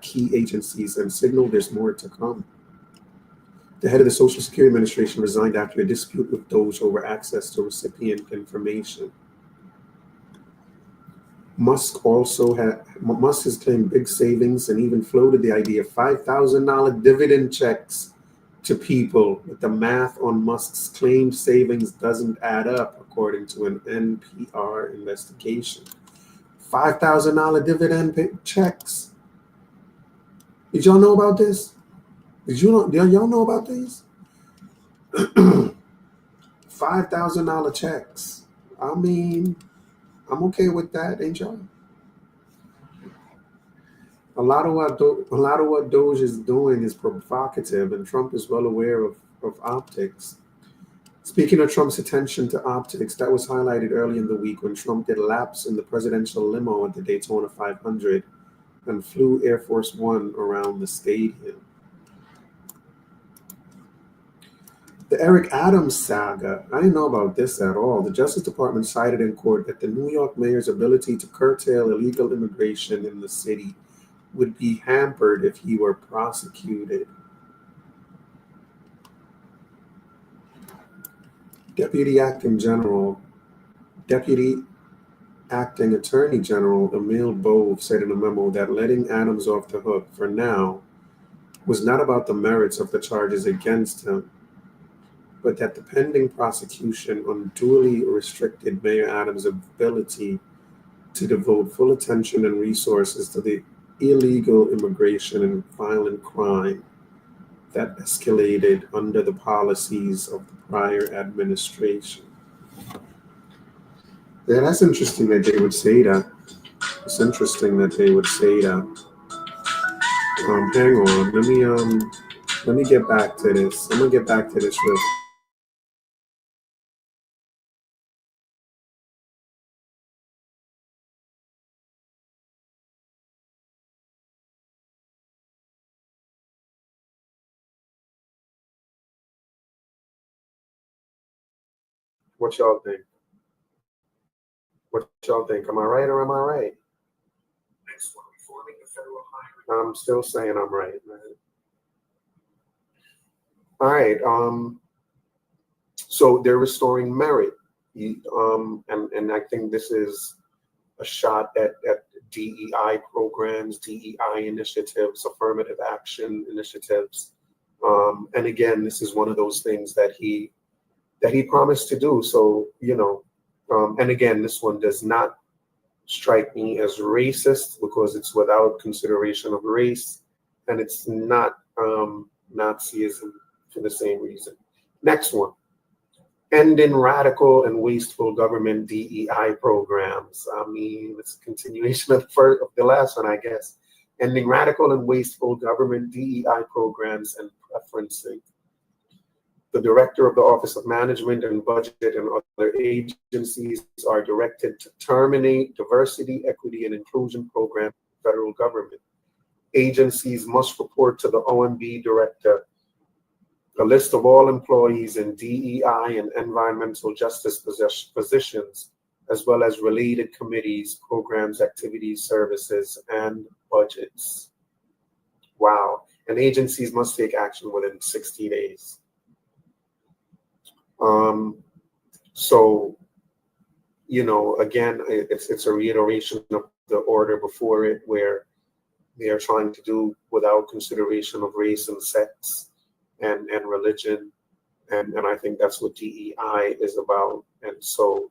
key agencies, and signaled there's more to come. The head of the Social Security Administration resigned after a dispute with Doge over access to recipient information. Musk has claimed big savings and even floated the idea of $5,000 dividend checks to people, but the math on Musk's claimed savings doesn't add up, according to an NPR investigation. $5,000 dividend checks. Did y'all know about this? Did y'all know about these? $5,000 checks. I mean, I'm okay with that, ain't y'all? A lot of what Doge is doing is provocative, and Trump is well aware of optics. Speaking of Trump's attention to optics, that was highlighted early in the week when Trump did laps in the presidential limo at the Daytona 500 and flew Air Force One around the stadium. The Eric Adams saga, I didn't know about this at all. The Justice Department cited in court that the New York mayor's ability to curtail illegal immigration in the city would be hampered if he were prosecuted. Deputy Acting Attorney General Emil Bove said in a memo that letting Adams off the hook for now was not about the merits of the charges against him, but that the pending prosecution unduly restricted Mayor Adams' ability to devote full attention and resources to the illegal immigration and violent crime that escalated under the policies of the prior administration. Yeah, that's interesting that they would say that. It's interesting that they would say that. Hang on, let me get back to this. I'm gonna get back to this real. What y'all think? What y'all think? Am I right or am I right? I'm still saying I'm right, man. All right. So they're restoring merit. And I think this is a shot at DEI programs, DEI initiatives, affirmative action initiatives. And again, this is one of those things that he promised to do. So, and again, this one does not strike me as racist because it's without consideration of race, and it's not Nazism for the same reason. Next one. Ending radical and wasteful government DEI programs. I mean, it's a continuation of the last one, I guess. Ending radical and wasteful government DEI programs and preferencing. The director of the Office of Management and Budget and other agencies are directed to terminate diversity, equity, and inclusion programs in the federal government. Agencies must report to the OMB director a list of all employees in DEI and environmental justice positions, as well as related committees, programs, activities, services, and budgets. Wow. And agencies must take action within 60 days. So, again, it's a reiteration of the order before it, where they are trying to do without consideration of race and sex and religion, and I think that's what DEI is about. And so,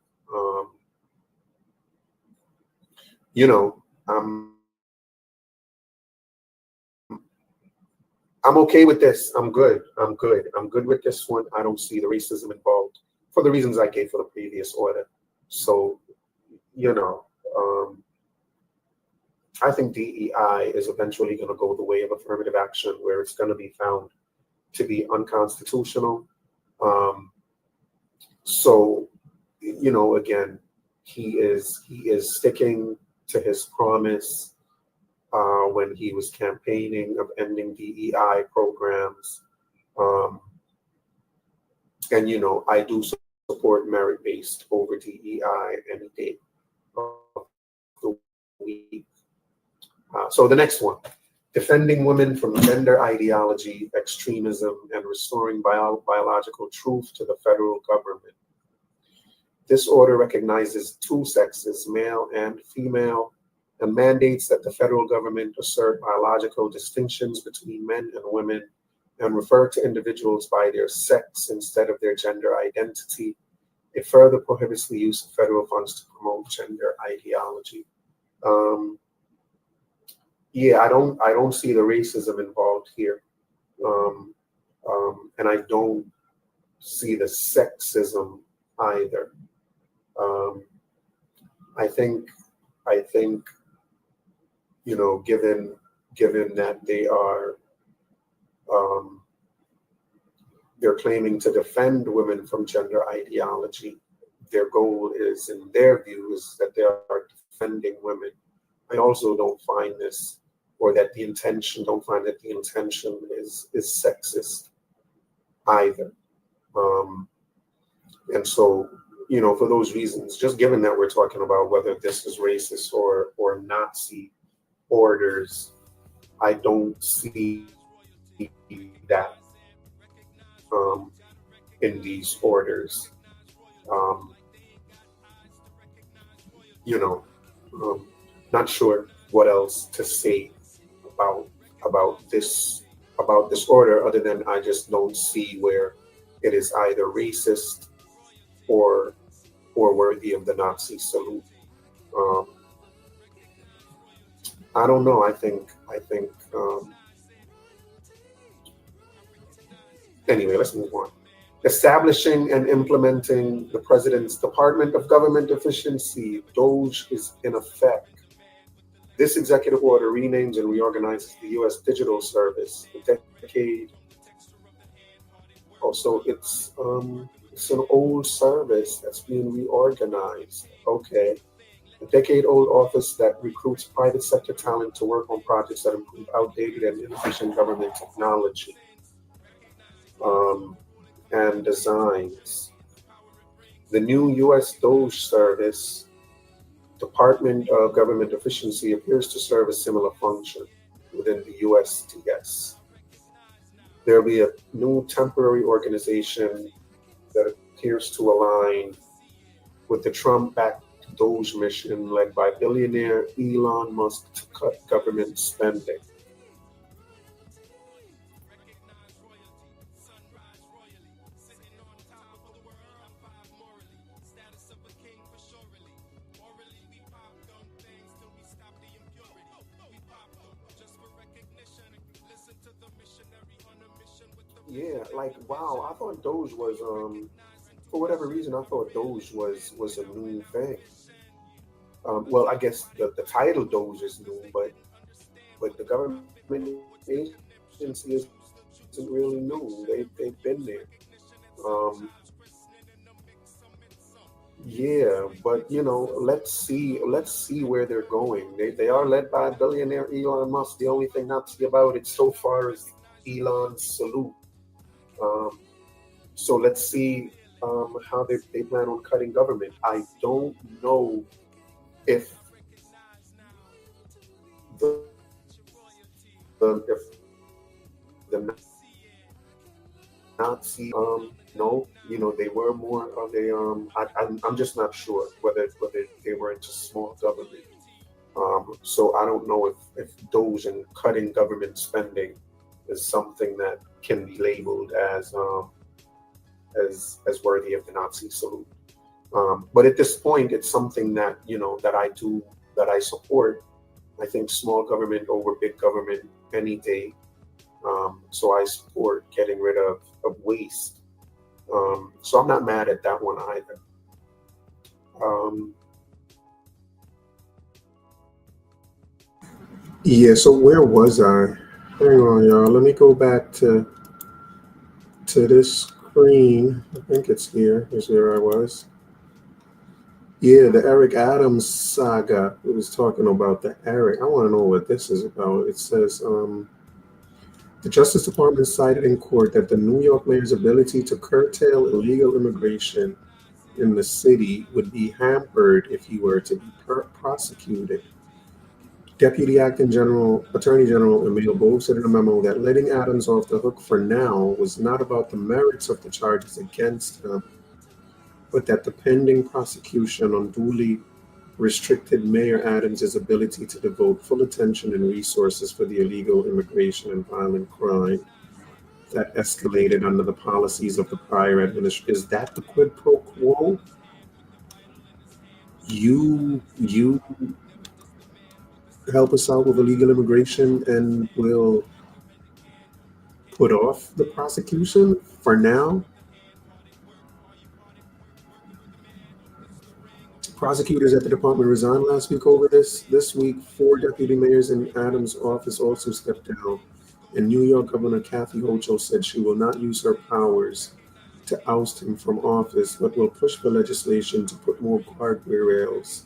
I'm okay with this. I'm good with this one. I don't see the racism involved for the reasons I gave for the previous order. So, I think DEI is eventually going to go the way of affirmative action, where it's going to be found to be unconstitutional. So, again, he is sticking to his promise when he was campaigning of ending DEI programs. And, I do support merit-based over DEI any day of the week. So the next one. Defending women from gender ideology, extremism, and restoring biological truth to the federal government. This order recognizes two sexes, male and female, and mandates that the federal government assert biological distinctions between men and women and refer to individuals by their sex instead of their gender identity. It further prohibits the use of federal funds to promote gender ideology. Yeah, I don't see the racism involved here, and I don't see the sexism either. I think given that they are they're claiming to defend women from gender ideology, their goal is, in their view, is that they are defending women. I also don't find this, or that the intention, don't find that the intention is sexist either. And so, for those reasons, just given that we're talking about whether this is racist or Nazi orders, I don't see that in these orders. Not sure what else to say about this order, other than I just don't see where it is either racist or worthy of the Nazi salute. I don't know. I think anyway, let's move on. Establishing and implementing the President's Department of Government Efficiency, DOGE, is in effect. This executive order renames and reorganizes the U.S. Digital Service. The decade. Also, it's an old service that's being reorganized. Okay. A decade-old office that recruits private sector talent to work on projects that improve outdated and inefficient government technology and designs. The new U.S. DOGE service Department of Government Efficiency appears to serve a similar function within the USTS. There'll be a new temporary organization that appears to align with the Trump-backed Doge mission led by billionaire Elon Musk to cut government spending. Yeah, like wow, I thought Doge was for whatever reason I thought Doge was a new thing. Well, I guess the title Doge is new, but the government agency isn't really new. They've been there. Um, yeah, but let's see where they're going. They are led by billionaire Elon Musk. The only thing Nazi about it so far is Elon's salute. Um, so let's see how they plan on cutting government. I don't know if the, if the Nazi no, they were more of a I'm just not sure whether they were into small government. So I don't know if Doge and cutting government spending is something that can be labeled as worthy of the Nazi salute. But at this point, it's something that that I support. I think small government over big government any day. So I support getting rid of waste. So I'm not mad at that one either. Yeah, so where was I? Hang on, y'all. Let me go back to this screen. I think it's here. Is where I was. Yeah, the Eric Adams saga. It was talking about the Eric. I want to know what this is about. It says the Justice Department cited in court that the New York mayor's ability to curtail illegal immigration in the city would be hampered if he were to be prosecuted. Deputy Acting Attorney General Emil Bowe said in a memo that letting Adams off the hook for now was not about the merits of the charges against him, but that the pending prosecution unduly restricted Mayor Adams' ability to devote full attention and resources for the illegal immigration and violent crime that escalated under the policies of the prior administration. Is that the quid pro quo? You help us out with illegal immigration and we'll put off the prosecution for now? Prosecutors at the department resigned last week over this. This week, 4 deputy mayors in Adams' office also stepped down. And New York Governor Kathy Hochul said she will not use her powers to oust him from office, but will push for legislation to put more guardrails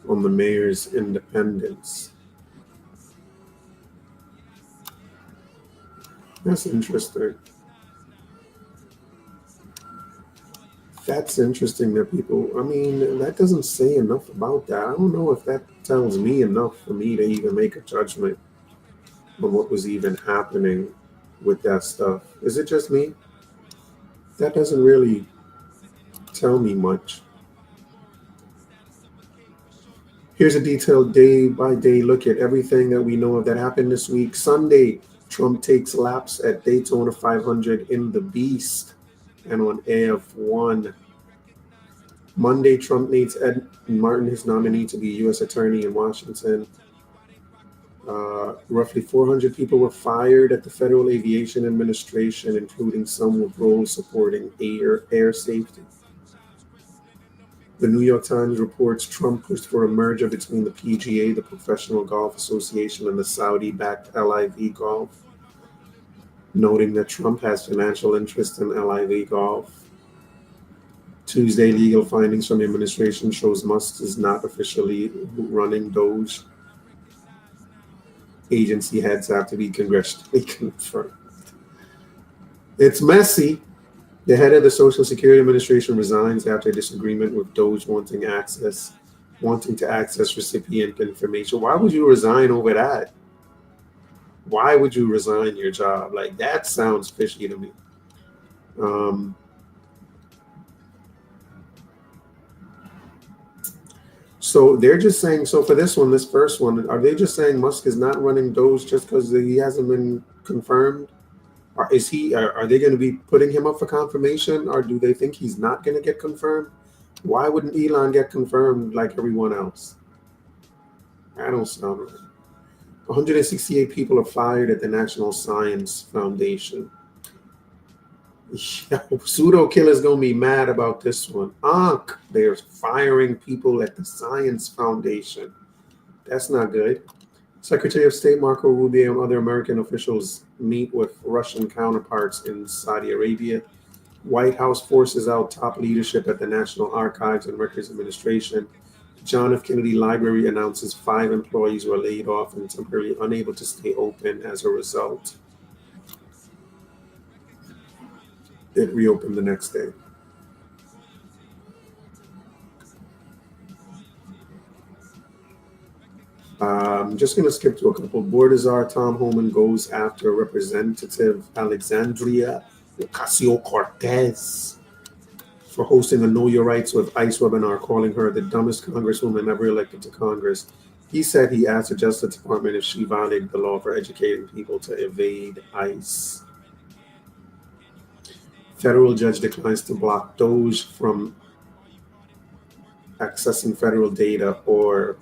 on the mayor's independence. That's interesting. That's interesting that that doesn't say enough about that. I don't know if that tells me enough for me to even make a judgment on what was even happening with that stuff. Is it just me? That doesn't really tell me much. Here's a detailed day-by-day look at everything that we know of that happened this week. Sunday, Trump takes laps at Daytona 500 in the Beast and on AF1. Monday, Trump names Ed Martin his nominee to be U.S. Attorney in Washington. Roughly 400 people were fired at the Federal Aviation Administration, including some with roles supporting air safety. The New York Times reports Trump pushed for a merger between the PGA, the Professional Golf Association, and the Saudi-backed LIV Golf, noting that Trump has financial interest in LIV Golf. Tuesday, legal findings from the administration shows Musk is not officially running Doge. Agency heads have to be congressionally confirmed. It's messy. The head of the Social Security Administration resigns after a disagreement with Doge wanting access wanting to access recipient information. Why would you resign over that? Why would you resign your job? Like, that sounds fishy to me. So they're just saying, so for this one, this first one, are they just saying Musk is not running Doge just because he hasn't been confirmed? Or is he, are they going to be putting him up for confirmation, or do they think he's not going to get confirmed? Why wouldn't Elon get confirmed like everyone else? That don't sound right. 168 people are fired at the National Science Foundation. Yeah, pseudo killer's gonna be mad about this one. They're firing people at the Science Foundation. That's not good. Secretary of State Marco Rubio and other American officials meet with Russian counterparts in Saudi Arabia. White House forces out top leadership at the National Archives and Records Administration. John F. Kennedy Library announces 5 employees were laid off and temporarily unable to stay open as a result. It reopened the next day. I'm just going to skip to a couple. Board czar Tom Homan goes after Representative Alexandria Ocasio-Cortez for hosting a Know Your Rights with ICE webinar, calling her the dumbest congresswoman ever elected to Congress. He said he asked the Justice Department if she violated the law for educating people to evade ICE. Federal judge declines to block Doge from accessing federal data or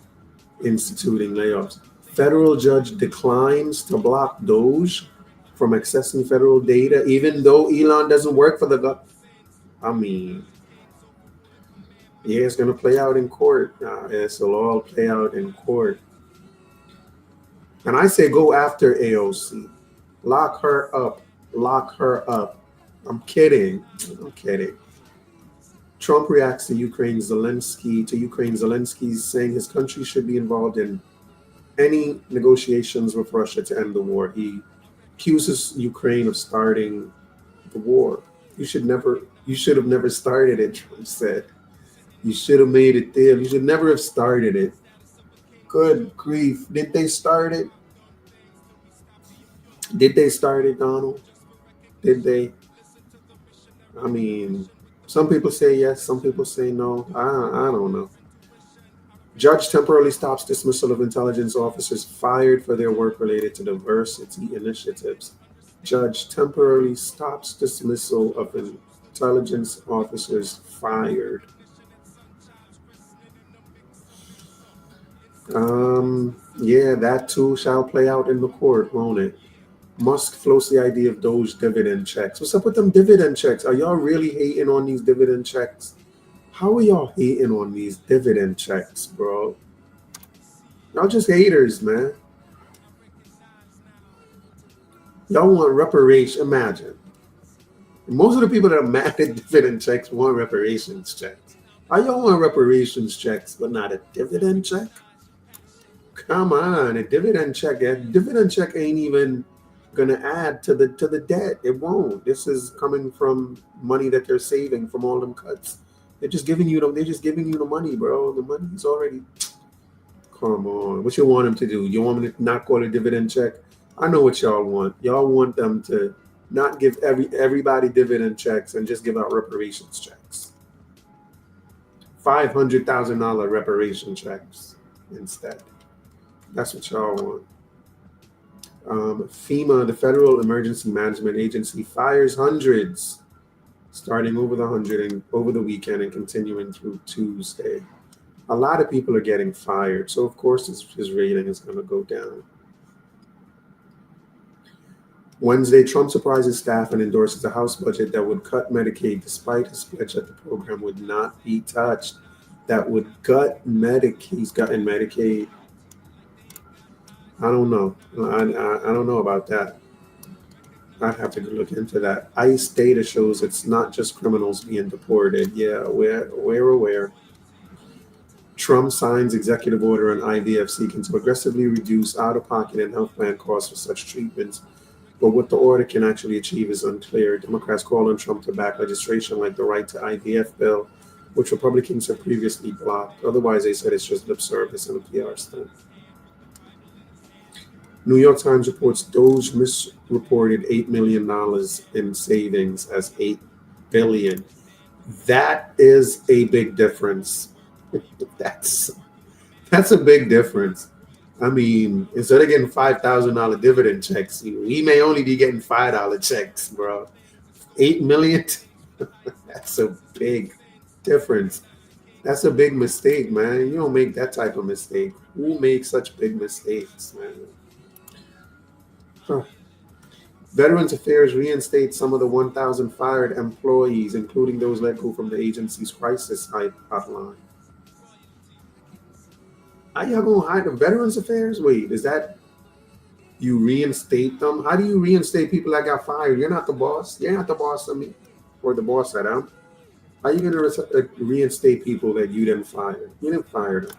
instituting layoffs. Federal judge declines to block Doge from accessing federal data, even though Elon doesn't work for the government. I mean, yeah, it's going to play out in court. It'll all play out in court. And I say go after AOC. Lock her up. Lock her up. I'm kidding. I'm kidding. Trump reacts to Ukraine Zelensky saying his country should be involved in any negotiations with Russia to end the war. He accuses Ukraine of starting the war. You should have never started it, Trump said. You should have made it there. You should never have started it. Good grief. Did they start it? Did they start it, Donald? Did they? I mean, some people say yes, some people say no. I don't know. Judge temporarily stops dismissal of intelligence officers fired for their work related to diversity initiatives. Judge temporarily stops dismissal of intelligence officers fired. Yeah, that too shall play out in the court, won't it? Musk floats the idea of Doge dividend checks. What's up with them dividend checks? Are y'all really hating on these dividend checks? How are y'all hating on these dividend checks, bro? Y'all just haters, man. Y'all want reparation. Imagine. Most of the people that are mad at dividend checks want reparations checks. How y'all want reparations checks but not a dividend check? Come on, a dividend check. A dividend check ain't even gonna add to the debt. It won't. This is coming from money that they're saving from all them cuts. They're just giving you the money, bro. The money's already. Come on. What you want them to do? You want them to not call it a dividend check? I know what y'all want. Y'all want them to not give everybody dividend checks and just give out reparations checks. $500,000 reparation checks instead. That's what y'all want. FEMA, the Federal Emergency Management Agency, fires hundreds, starting over the weekend and continuing through Tuesday. A lot of people are getting fired, so of course his rating is going to go down. Wednesday, Trump surprises staff and endorses a House budget that would cut Medicaid, despite his pledge that the program would not be touched. That would gut Medicaid. He's gotten Medicaid. I don't know. I don't know about that. I'd have to look into that. ICE data shows it's not just criminals being deported. Yeah, we're aware. Trump signs executive order on IVF seeking to aggressively reduce out-of-pocket and health plan costs for such treatments. But what the order can actually achieve is unclear. Democrats call on Trump to back legislation like the right to IVF bill, which Republicans have previously blocked. Otherwise, they said it's just lip service and a PR stunt. New York Times reports Doge misreported $8 million in savings as $8 billion. That is a big difference. That's a big difference. I mean, instead of getting $5,000 dividend checks, we may only be getting $5 checks, bro. 8 million. That's a big difference. That's a big mistake, man. You don't make that type of mistake. Who makes such big mistakes, man? Huh. Veterans Affairs reinstates some of the 1,000 fired employees, including those let go from the agency's crisis hotline. How y'all gonna hide the Veterans Affairs? Wait, is that you reinstate them? How do you reinstate people that got fired? You're not the boss. You're not the boss of me or the boss of them. How are you gonna reinstate people that you didn't fire? You didn't fire them.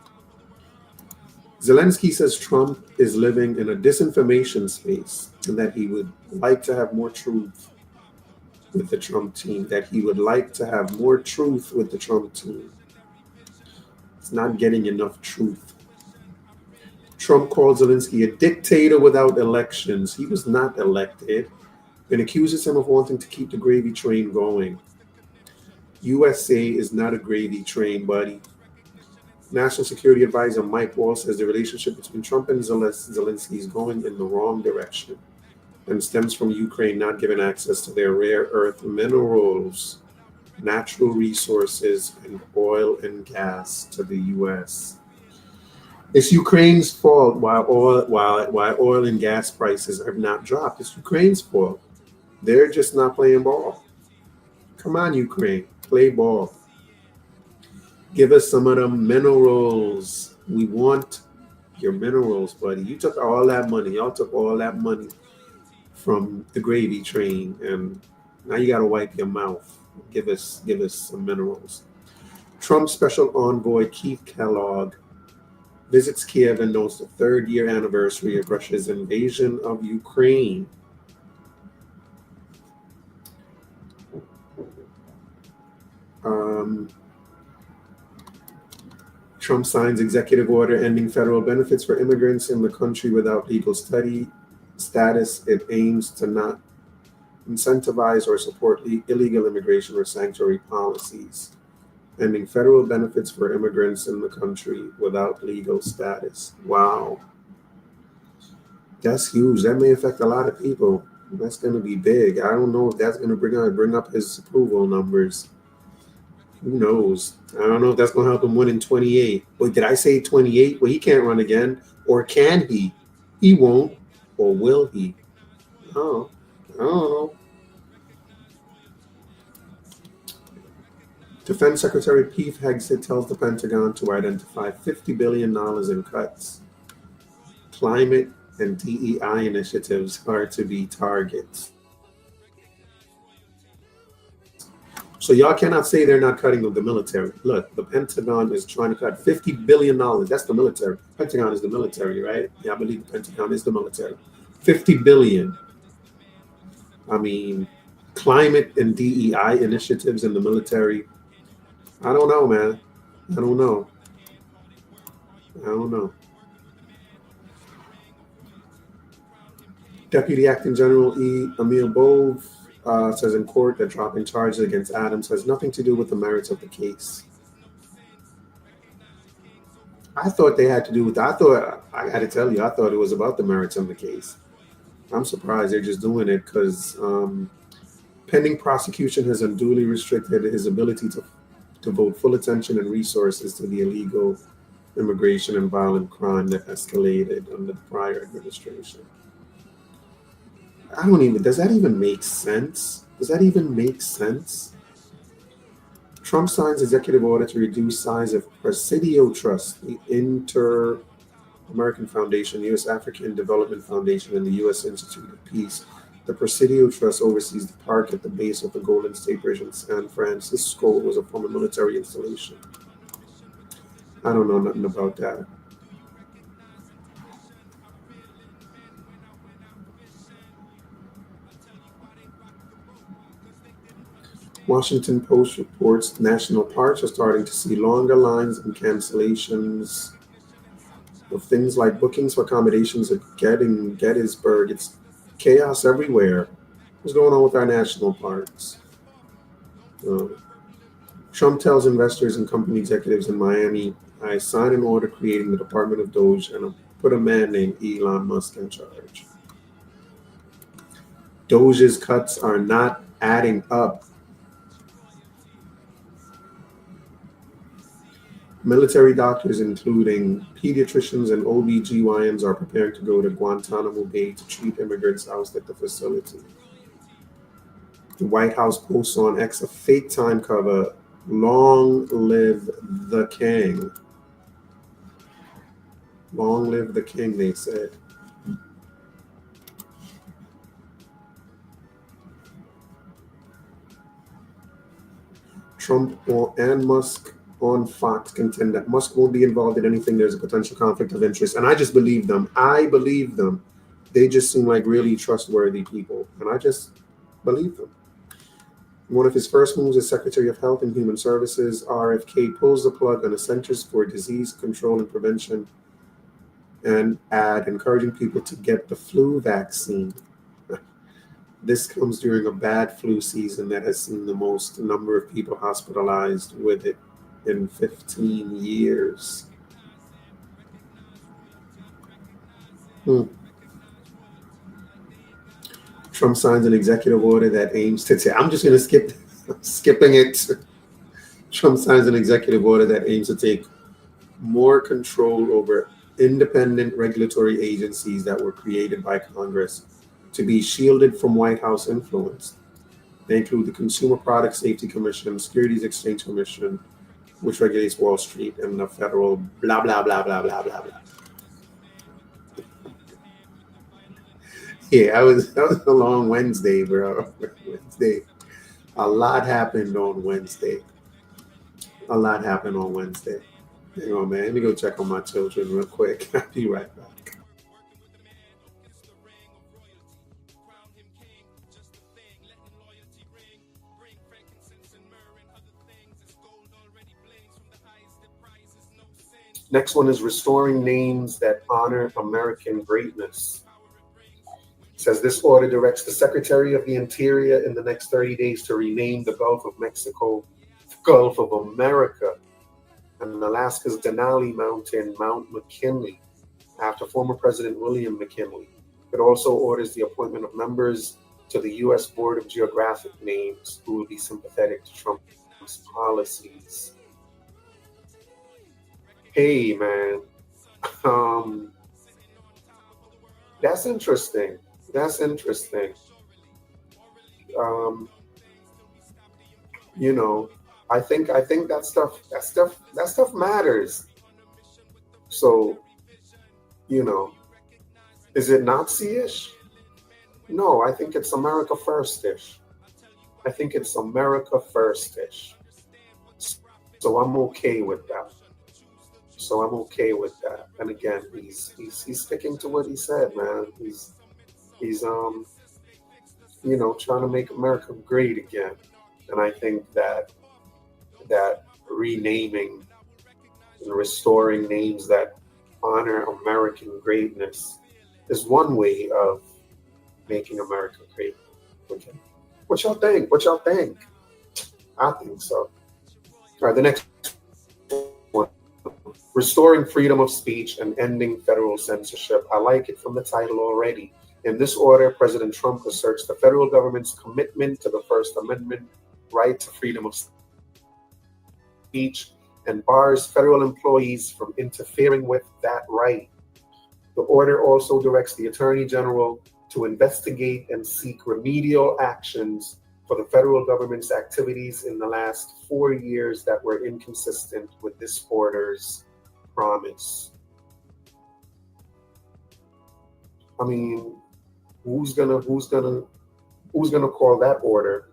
Zelensky says Trump is living in a disinformation space and that he would like to have more truth with the Trump team, that he would like to have more truth with the Trump team. It's not getting enough truth. Trump called Zelensky a dictator without elections. He was not elected, and accuses him of wanting to keep the gravy train going. USA is not a gravy train, buddy. National Security Advisor Mike Waltz says the relationship between Trump and Zelensky is going in the wrong direction and stems from Ukraine not giving access to their rare earth minerals, natural resources, and oil and gas to the U.S. It's Ukraine's fault why oil and gas prices have not dropped. It's Ukraine's fault. They're just not playing ball. Come on, Ukraine, play ball. Give us some of them minerals. We want your minerals, buddy. You took all that money. Y'all took all that money from the gravy train, and now you got to wipe your mouth. Give us some minerals. Trump's special envoy Keith Kellogg visits Kiev and notes the third-year anniversary of Russia's invasion of Ukraine. Trump signs executive order ending federal benefits for immigrants in the country without legal status. It aims to not incentivize or support illegal immigration or sanctuary policies. Ending federal benefits for immigrants in the country without legal status. Wow. That's huge. That may affect a lot of people. That's going to be big. I don't know if that's going to bring up his approval numbers. Who knows? I don't know if that's going to help him win in 28. Wait, did I say 28? Well, he can't run again. Or can he? He won't. Or will he? Oh, I don't know. Defense Secretary Pete Hegseth tells the Pentagon to identify $50 billion in cuts. Climate and DEI initiatives are to be targets. So y'all cannot say they're not cutting the military. Look, the Pentagon is trying to cut $50 billion. That's the military. Pentagon is the military, right? Yeah, I believe the Pentagon is the military. $50 billion. I mean, climate and DEI initiatives in the military. I don't know, man. I don't know. Deputy Acting General Emil Bove says in court that dropping charges against Adams has nothing to do with the merits of the case. I thought they had to do with I got to tell you, I thought it was about the merits of the case. I'm surprised they're just doing it because pending prosecution has unduly restricted his ability to devote full attention and resources to the illegal immigration and violent crime that escalated under the prior administration. Does that even make sense? Trump signs executive order to reduce size of Presidio Trust, the Inter-American Foundation, U.S. African Development Foundation, and the U.S. Institute of Peace. The Presidio Trust oversees the park at the base of the Golden State Bridge in San Francisco. It was a former military installation. I don't know nothing about that. Washington Post reports national parks are starting to see longer lines and cancellations of things like bookings for accommodations at Gettysburg. It's chaos everywhere. What's going on with our national parks? Uh, Trump tells investors and company executives in Miami, I signed an order creating the Department of Doge and put a man named Elon Musk in charge. Doge's cuts are not adding up. Military doctors, including pediatricians and OBGYNs, are preparing to go to Guantanamo Bay to treat immigrants housed at the facility. The White House posts on X a fake time cover, Long live the king. Long live the king, they said. Trump and Musk on Fox contend that Musk won't be involved in anything. There's a potential conflict of interest. And I just believe them. I believe them. They just seem like really trustworthy people. And I just believe them. One of his first moves as Secretary of Health and Human Services, RFK pulls the plug on the Centers for Disease Control and Prevention and encouraging people to get the flu vaccine. This comes during a bad flu season that has seen the most number of people hospitalized with it in 15 years. Trump signs an executive order that aims to I'm just going to skipping it. Trump signs an executive order that aims to take more control over independent regulatory agencies that were created by Congress to be shielded from White House influence. They include the Consumer Product Safety Commission, Securities Exchange Commission, which regulates Wall Street, and the federal blah, blah, blah, blah, blah, blah, blah. Yeah, that was a long Wednesday, bro. Wednesday. A lot happened on Wednesday. Hang on, man. Let me go check on my children real quick. I'll be right back. Next one is restoring names that honor American greatness. It says this order directs the Secretary of the Interior in the next 30 days to rename the Gulf of Mexico the Gulf of America and Alaska's Denali Mountain, Mount McKinley, after former President William McKinley. It also orders the appointment of members to the U.S. Board of Geographic Names who will be sympathetic to Trump's policies. Hey, man. That's interesting. You know, I think that stuff matters. So, you know, is it Nazi-ish? No, I think it's America first-ish. So I'm okay with that. And again, he's sticking to what he said, man. He's you know, trying to make America great again. And I think that renaming and restoring names that honor American greatness is one way of making America great. Okay. What y'all think? I think so. All right, the next one. Restoring freedom of speech and ending federal censorship. I like it from the title already. In this order, President Trump asserts the federal government's commitment to the First Amendment right to freedom of speech and bars federal employees from interfering with that right. The order also directs the Attorney General to investigate and seek remedial actions for the federal government's activities in the last 4 years that were inconsistent with this order's promise. I mean, who's gonna call that order?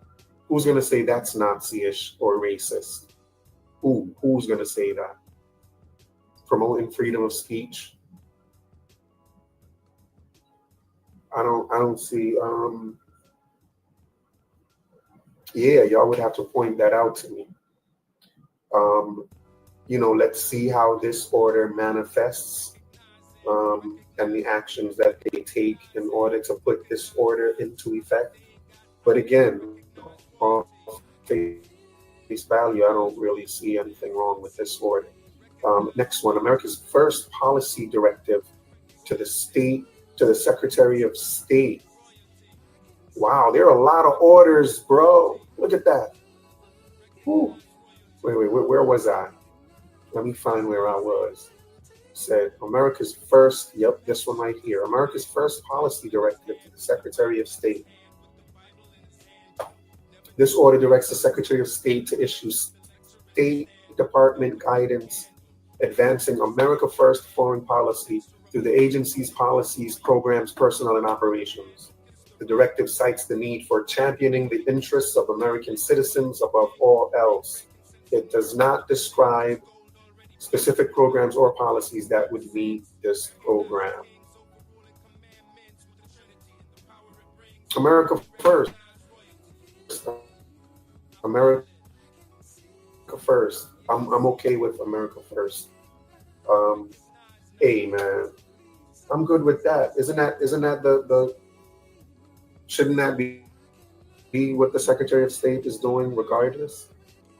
Who's gonna say that's Nazi-ish or racist? Who's gonna say that? Promoting freedom of speech? I don't see Yeah, y'all would have to point that out to me. Let's see how this order manifests, and the actions that they take in order to put this order into effect. But again, off face value, I don't really see anything wrong with this order. Next one, America's first policy directive to the Secretary of State. Wow, there are a lot of orders, bro. Look at that. Whew. Wait, where was I? Let me find where I was. Said America's first, yep, this one right here. America's first policy directive to the Secretary of State. This order directs the Secretary of State to issue State Department guidance advancing America First foreign policy through the agency's policies, programs, personnel, and operations. The directive cites the need for championing the interests of American citizens above all else. It does not describe specific programs or policies that would meet this program. America First. America First. I'm okay with America First. Hey man, I'm good with that. Isn't that the shouldn't that be what the Secretary of State is doing regardless?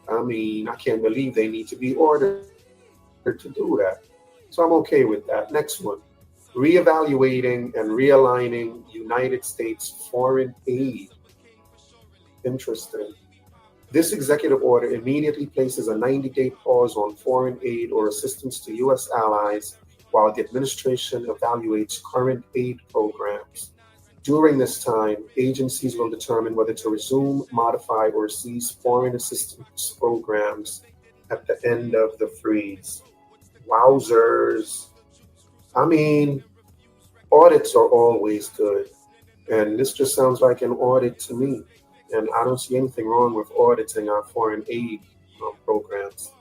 I mean, I can't believe they need to be ordered to do that. So I'm okay with that. Next one, reevaluating and realigning United States foreign aid. Interesting. This executive order immediately places a 90-day pause on foreign aid or assistance to U.S. allies while the administration evaluates current aid programs. During this time, agencies will determine whether to resume, modify, or cease foreign assistance programs at the end of the freeze. Wowzers. I mean, audits are always good, and this just sounds like an audit to me. And I don't see anything wrong with auditing our foreign aid programs.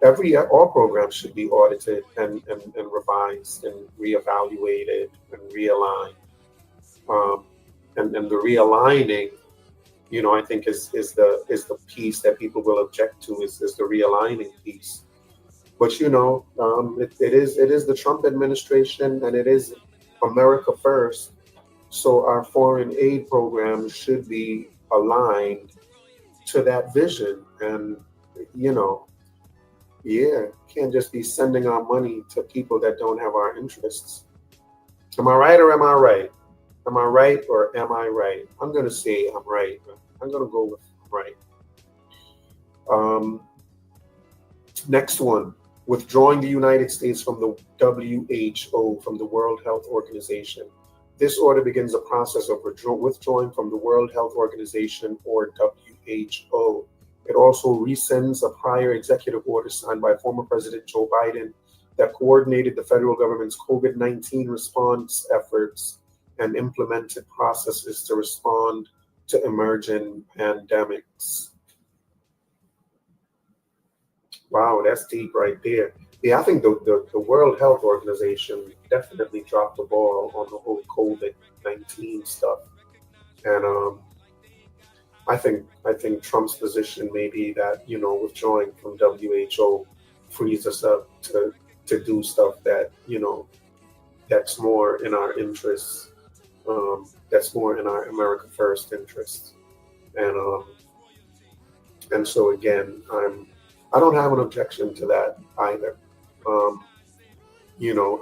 All programs should be audited and revised and reevaluated and realigned. And the realigning, I think is the piece that people will object to is the realigning piece. But it is the Trump administration and it is America First. So our foreign aid programs should be aligned to that vision. And, can't just be sending our money to people that don't have our interests. Am I right or am I right? Am I right or am I right? I'm going to say I'm right. I'm going to go with right. Next one, withdrawing the United States from the WHO, from the World Health Organization. This order begins a process of withdrawing from the World Health Organization, or WHO. It also rescinds a prior executive order signed by former President Joe Biden that coordinated the federal government's COVID-19 response efforts and implemented processes to respond to emerging pandemics. Wow, that's deep right there. Yeah, I think the World Health Organization definitely dropped the ball on the whole COVID-19 stuff. And I think Trump's position may be that, withdrawing from WHO frees us up to do stuff that, that's more in our interests, that's more in our America First interests. And so again, I don't have an objection to that either.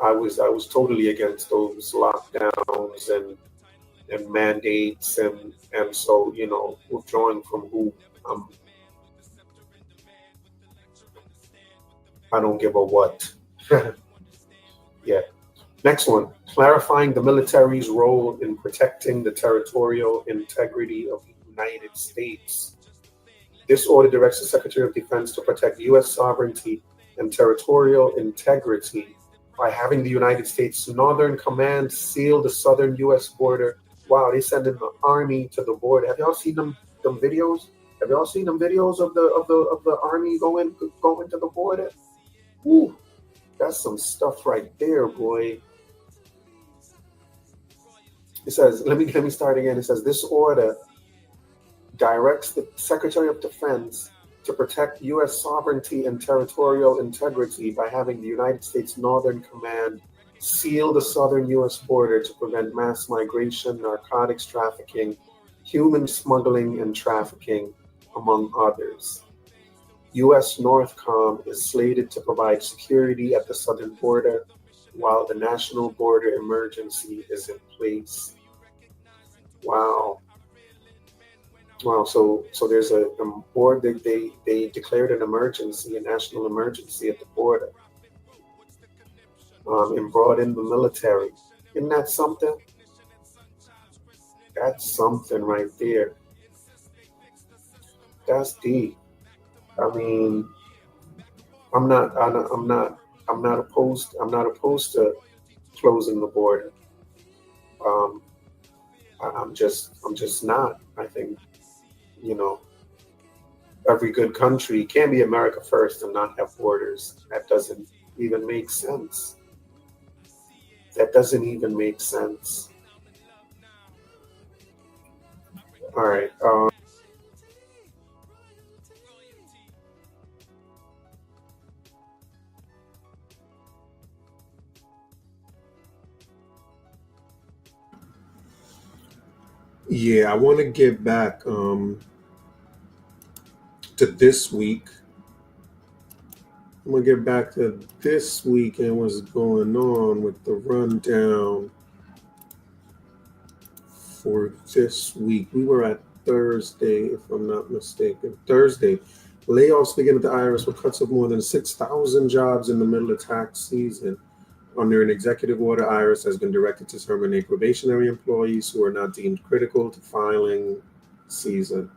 I was totally against those lockdowns and mandates and so withdrawing from who I don't give a what. Yeah. Next one, clarifying the military's role in protecting the territorial integrity of the United States. This order directs the Secretary of Defense to protect U.S. sovereignty and territorial integrity by having the United States Northern Command seal the southern U.S. border. Wow, they sending the army to the border. Have y'all seen them videos? Have y'all seen them videos of the army going to the border? Woo, that's some stuff right there, boy. It says, let me start again. It says this order directs the Secretary of Defense to protect U.S. sovereignty and territorial integrity by having the United States Northern Command seal the southern U.S. border to prevent mass migration, narcotics trafficking, human smuggling, and trafficking, among others. U.S. Northcom is slated to provide security at the southern border while the national border emergency is in place. Wow. Wow, so there's a board that they declared an emergency, a national emergency at the border, and brought in the military. Isn't that something? That's something right there. That's deep. I mean, I'm not opposed to closing the border. Um, I'm just not. I think, you know, every good country can't be America first and not have borders. That doesn't even make sense. That doesn't even make sense. All right. Yeah, I want to get back to this week. I'm gonna get back to this week and what's going on with the rundown for this week. We were at Thursday, if I'm not mistaken. Thursday, layoffs begin at the IRS with cuts of more than 6,000 jobs in the middle of tax season. Under an executive order, IRS has been directed to terminate probationary employees who are not deemed critical to filing season.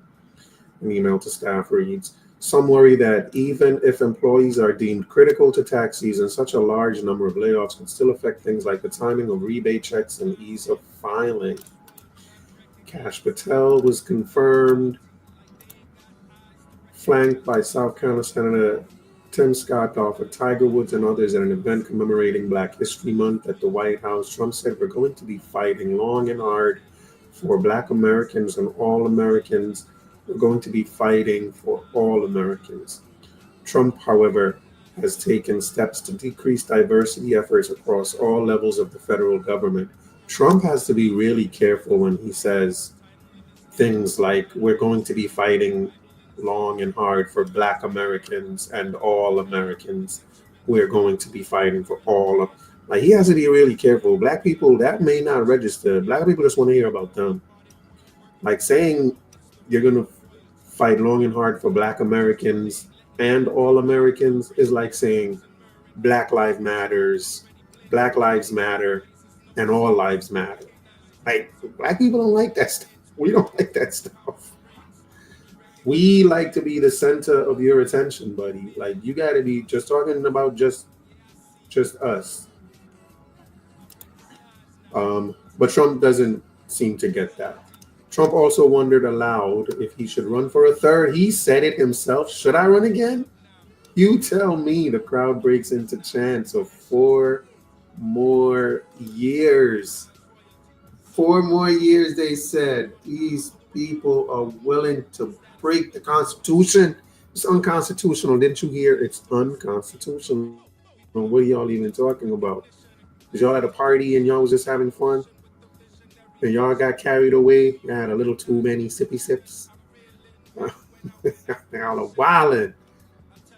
An email to staff reads, some worry that even if employees are deemed critical to tax season, such a large number of layoffs could still affect things like the timing of rebate checks and ease of filing. Kash Patel was confirmed, flanked by South Carolina Senator Tim Scott offered Tiger Woods and others at an event commemorating Black History Month at the White House. Trump said, we're going to be fighting long and hard for Black Americans and all Americans. We're going to be fighting for all Americans. Trump, however, has taken steps to decrease diversity efforts across all levels of the federal government. Trump has to be really careful when he says things like, we're going to be fighting long and hard for Black Americans and all Americans. We're going to be fighting for all of, like, he has to be really careful. Black people, that may not register. Black people just want to hear about them. Like saying you're going to fight long and hard for Black Americans and all Americans is like saying Black Lives Matters, Black Lives Matter, and all lives matter. Like, Black people don't like that stuff. We don't like that stuff. We like to be the center of your attention, buddy. Like, you got to be just talking about just us. But Trump doesn't seem to get that. Trump also wondered aloud if he should run for a third. He said it himself. Should I run again? You tell me. The crowd breaks into chants of 4 more years. 4 more years, they said. These people are willing to break the Constitution. It's unconstitutional. Didn't you hear? It's unconstitutional. What are y'all even talking about? Was y'all at a party and y'all was just having fun? And y'all got carried away? You had a little too many sippy sips? Y'all are wildin'.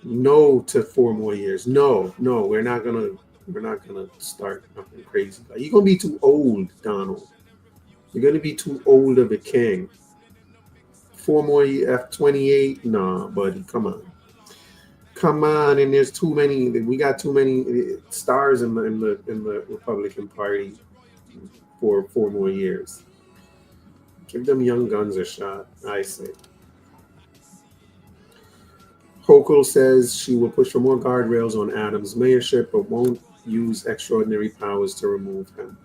No to 4 more years. No, we're not gonna start nothing crazy. Like, you're gonna be too old, Donald. You're gonna be too old of a king. 4 more years, F28? Nah, buddy, come on. And there's too many. We got too many stars in the Republican Party for 4 more years. Give them young guns a shot, I say. Hochul says she will push for more guardrails on Adams' mayorship, but won't use extraordinary powers to remove him.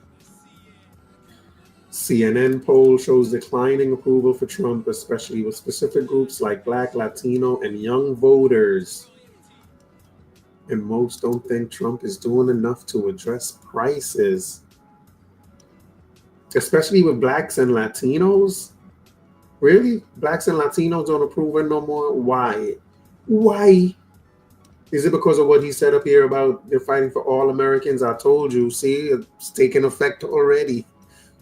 CNN poll shows declining approval for Trump, especially with specific groups like Black, Latino, and young voters. And most don't think Trump is doing enough to address prices, especially with Blacks and Latinos. Really? Blacks and Latinos don't approve it no more? Why? Why? Is it because of what he said up here about they're fighting for all Americans? I told you, see, it's taking effect already.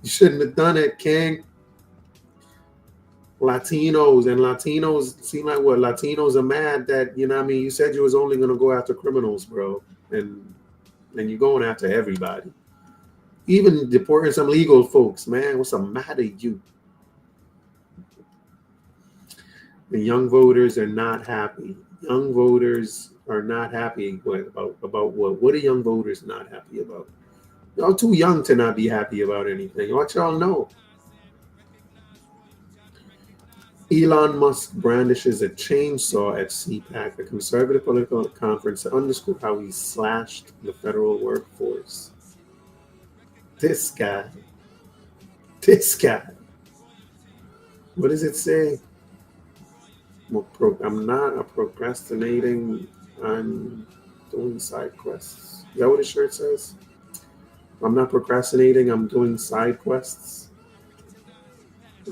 You shouldn't have done it, King. Latinos seem like what? Latinos are mad that, you know what I mean? You said you was only going to go after criminals, bro. And you're going after everybody. Even deporting some legal folks, man. What's the matter with you? The young voters are not happy. Young voters are not happy about what? What are young voters not happy about? Y'all too young to not be happy about anything. What y'all know? Elon Musk brandishes a chainsaw at CPAC, a conservative political conference, to underscore how he slashed the federal workforce. This guy. What does it say? I'm not procrastinating. I'm doing side quests. Is that what his shirt says? I'm not procrastinating. I'm doing side quests.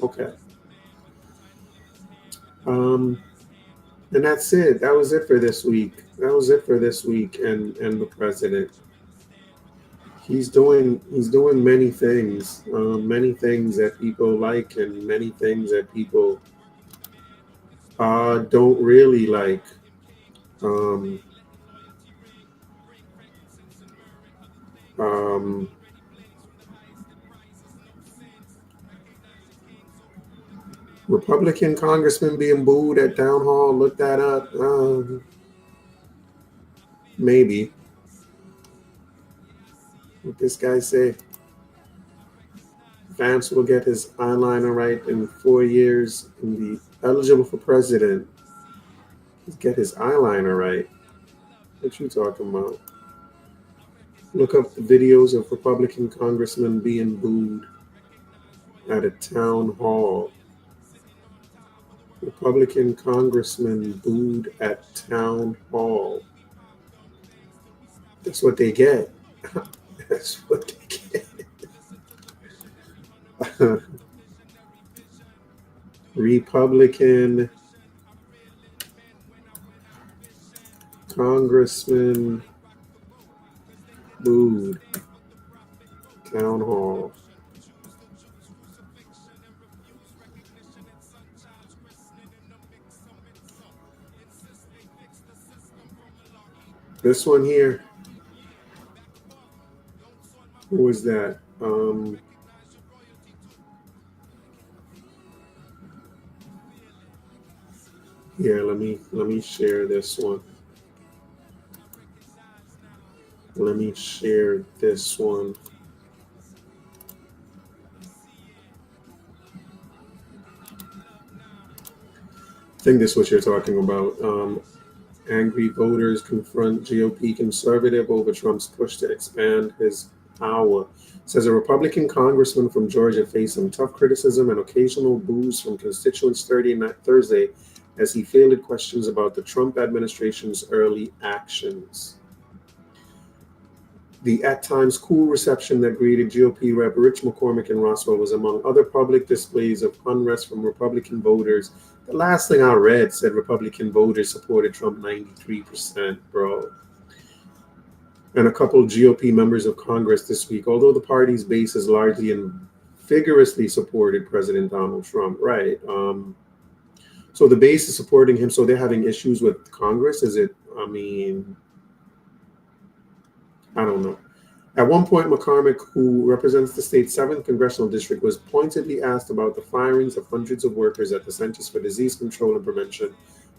Okay. And that's it. That was it for this week. And the president. He's doing many things that people like, and many things that people don't really like. Um, um, Republican congressman being booed at town hall. Look that up. Maybe. What this guy say? Vance will get his eyeliner right in 4 years and be eligible for president. Get his eyeliner right. What you talking about? Look up the videos of Republican congressmen being booed at a town hall. Republican congressman booed at town hall. That's what they get. That's what they get. Republican congressman booed town hall. This one here. Who was that? Here, let me share this one. Let me share this one. I think this is what you're talking about. Angry voters confront GOP conservative over Trump's push to expand his power. Says a Republican congressman from Georgia faced some tough criticism and occasional boos from constituents Thursday as he fielded questions about the Trump administration's early actions. The at times cool reception that greeted GOP Rep. Rich McCormick in Roswell was among other public displays of unrest from Republican voters. The last thing I read said Republican voters supported Trump 93%, bro. And a couple of GOP members of Congress this week, although the party's base is largely and vigorously supported President Donald Trump, right? So the base is supporting him, so they're having issues with Congress? Is it, I mean, I don't know. At one point, McCormick, who represents the state's 7th congressional district, was pointedly asked about the firings of hundreds of workers at the Centers for Disease Control and Prevention,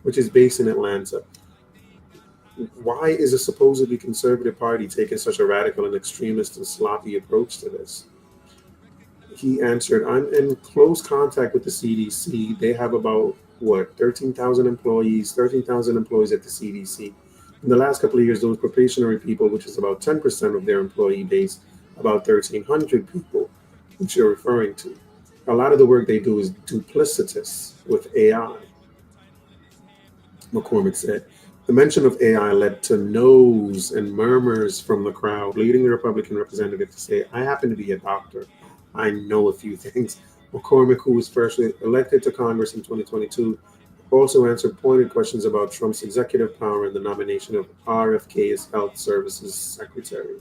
which is based in Atlanta. Why is a supposedly conservative party taking such a radical and extremist and sloppy approach to this? He answered, I'm in close contact with the CDC. They have about, 13,000 employees at the CDC. In the last couple of years, those probationary people, which is about 10% of their employee base, about 1,300 people, which you're referring to. A lot of the work they do is duplicitous with AI, McCormick said. The mention of AI led to no's and murmurs from the crowd, leading the Republican representative to say, I happen to be a doctor. I know a few things. McCormick, who was first elected to Congress in 2022, also answered pointed questions about Trump's executive power and the nomination of RFK as Health Services Secretary.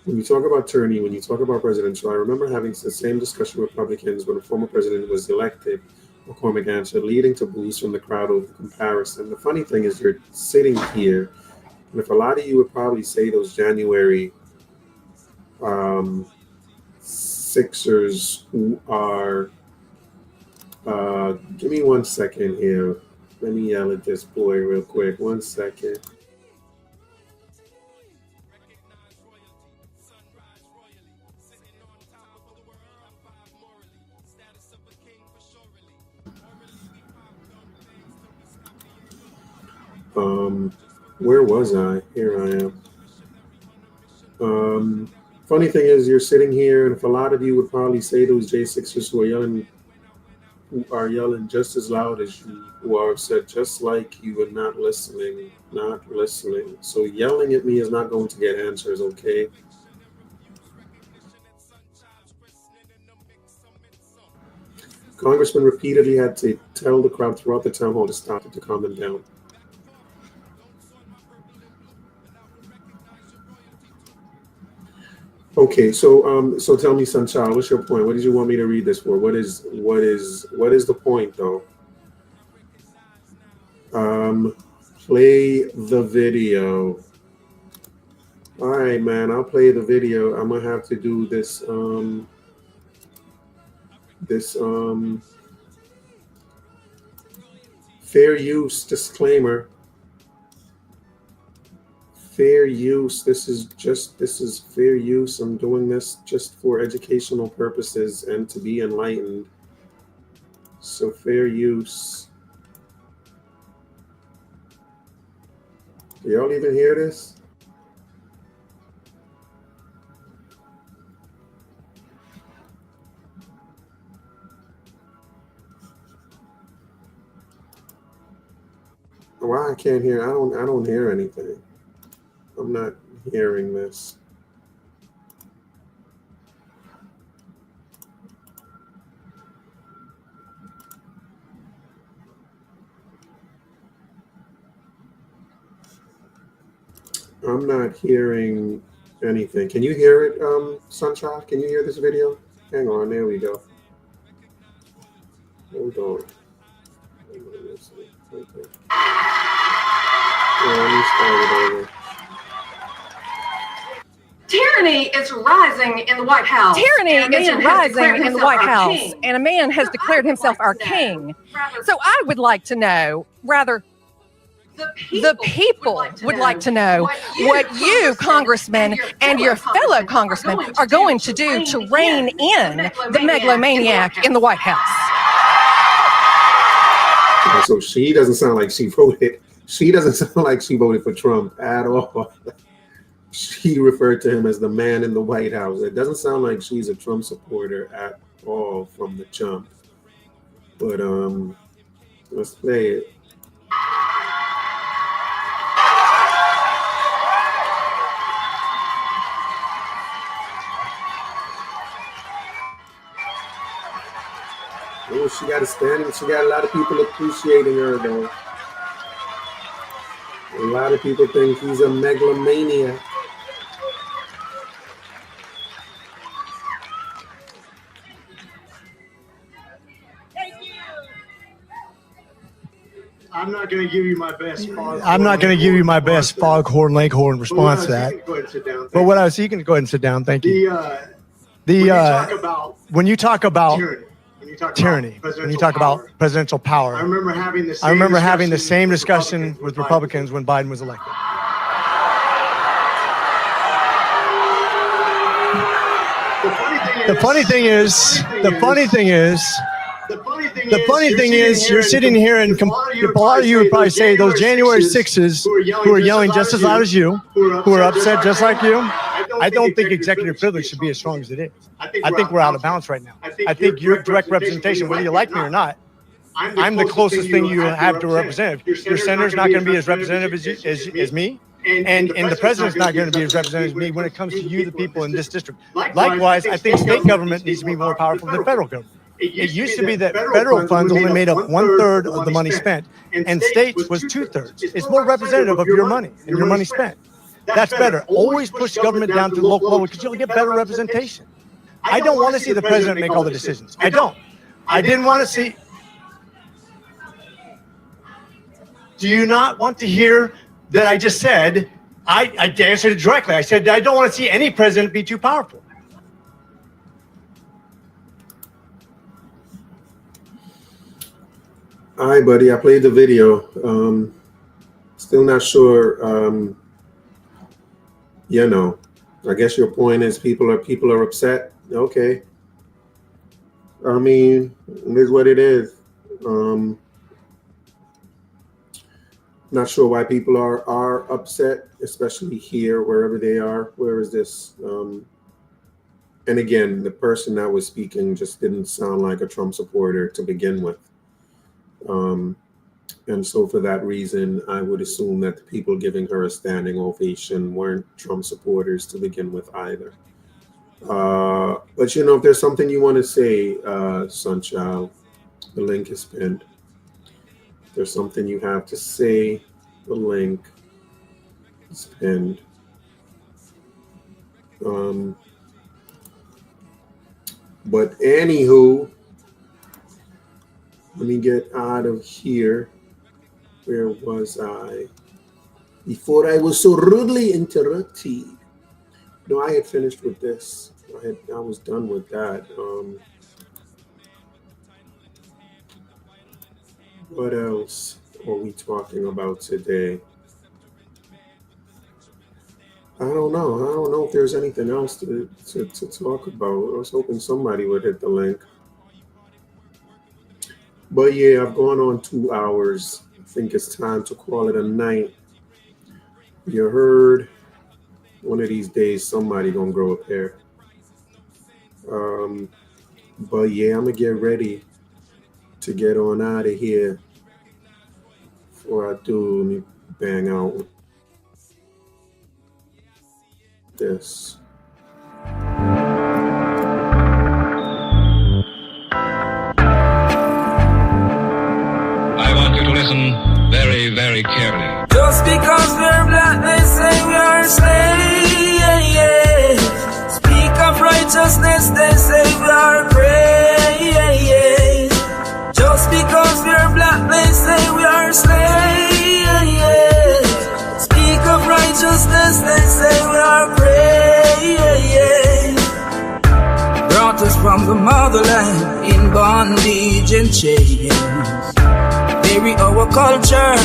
When you talk about tyranny, when you talk about presidential, I remember having the same discussion with Republicans when a former president was elected. McCormick answered, leading to boos from the crowd over comparison. The funny thing is, you're sitting here, and if a lot of you would probably say those January Sixers who are, give me 1 second here. Let me yell at this boy real quick. 1 second. Where was I? Here I am. Funny thing is, you're sitting here, and if a lot of you would probably say those J6ers who are yelling just as loud as you, who are upset just like you, and not listening. So yelling at me is not going to get answers, okay? Congressman repeatedly had to tell the crowd throughout the town hall to stop it, to calm them down. Okay, so tell me, Sunchild, what's your point? What did you want me to read this for? What is the point, though? Play the video. All right, man, I'll play the video. I'm gonna have to do this fair use disclaimer. Fair use. This is fair use. I'm doing this just for educational purposes and to be enlightened. So fair use. Do y'all even hear this? Why I can't hear? I don't hear anything. I'm not hearing this. I'm not hearing anything. Can you hear it, Sunshine? Can you hear this video? Hang on, there we go. Hold on. Okay. Yeah, let me start it over. Tyranny is rising in the White House. Tyranny is rising in the White House, and a man has declared himself our king. So I would like to know, rather, the people would like to know what you, congressmen, and your fellow congressmen are going to do to rein in the megalomaniac in the White House. So she doesn't sound like she voted. She doesn't sound like she voted for Trump at all. She referred to him as the man in the White House. It doesn't sound like she's a Trump supporter at all from the jump. But let's play it. Oh, she got a standing. She got a lot of people appreciating her, though. A lot of people think he's a megalomaniac. I'm not going to give you my best fog. I'm not going to give you my best foghorn leghorn response to that. Go ahead and sit down. But what I was, you can go ahead and sit down. Thank you. When you talk about tyranny, when you talk about presidential power, I remember having the same discussion with Republicans when Biden was elected. The funny thing is, you're sitting here and a lot of you would probably say those January 6s who are yelling just as loud as you, who are upset just like you. I don't think executive privilege should be as strong as it is. I think we're out of balance right now. I think your direct representation, whether you like me or not, I'm the closest thing you have to a representative. Your senator's not going to be as representative as me, And the president's not going to be as representative as me when it comes to you, the people in this district. Likewise, I think state government needs to be more powerful than federal government. It used to be that federal funds only made up 1/3 of the money spent, and states was 2/3. It's more representative of your money and your money spent. That's better. Always push government down to the local level because you'll get better representation. I don't want to see the president make all the decisions. I don't. I didn't want to see. Do you not want to hear that I just said? I answered it directly. I said I don't want to see any president be too powerful. All right, buddy. I played the video. Still not sure. I guess your point is people are upset. Okay. I mean, it is what it is. Not sure why people are upset, especially here, wherever they are. Where is this? And again, the person that was speaking just didn't sound like a Trump supporter to begin with. And so for that reason, I would assume that the people giving her a standing ovation weren't Trump supporters to begin with either. But if there's something you want to say, Sunchild, the link is pinned. If there's something you have to say, the link is pinned. But anywho, let me get out of here. Where was I? Before I was so rudely interrupted. No, I had finished with this. I was done with that. What else are we talking about today? I don't know if there's anything else to talk about. I was hoping somebody would hit the link. But yeah, I've gone on 2 hours. I think it's time to call it a night. You heard? One of these days, somebody gonna grow a pair. But yeah, I'm gonna get ready to get on out of here. Before I do, let me bang out this. I want you to listen very, very carefully. Just because we're black, they say we are slaves. Speak of righteousness, they say we are praise. Just because we're black, they say we are slaves. Speak of righteousness, they say we are praise. Brought us from the motherland in bondage and chains. Vary our culture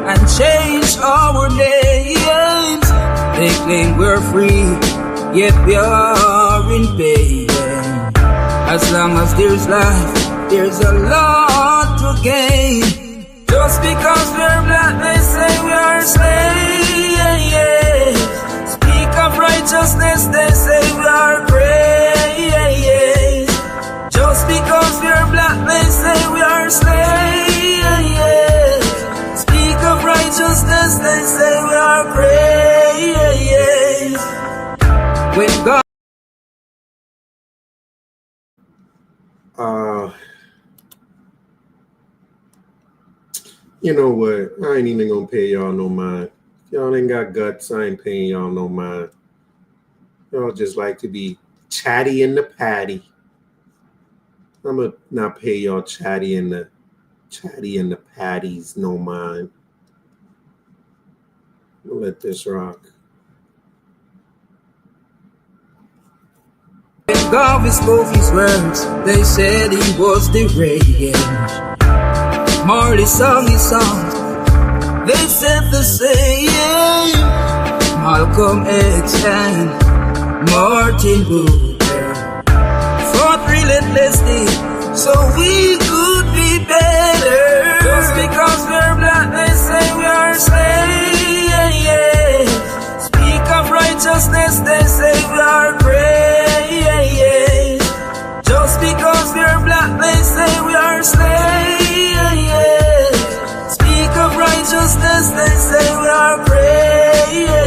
and change our names. They claim we're free, yet we are in pain. As long as there's life, there's a lot to gain. Just because we're black, they say we are slaves. Speak of righteousness, they say we are praise. Just because we're black, they say we are slaves. Speak of righteousness, they say we are praise. When God you know what? I ain't even gonna pay y'all no mind. If y'all ain't got guts, I ain't paying y'all no mind. Y'all just like to be chatty in the patty. I'ma not pay y'all chatty in the patties no mind. We'll let this rock. When God spoke his words, they said he was deranged. Marley sung his songs, they said the same. Malcolm X and Martin Luther fought relentlessly so we could be better. Just because we're black, they say we are slaves. Speak of righteousness, they say we are praise. Just because we're black, they say we are slaves. Speak of righteousness, they say we are praise.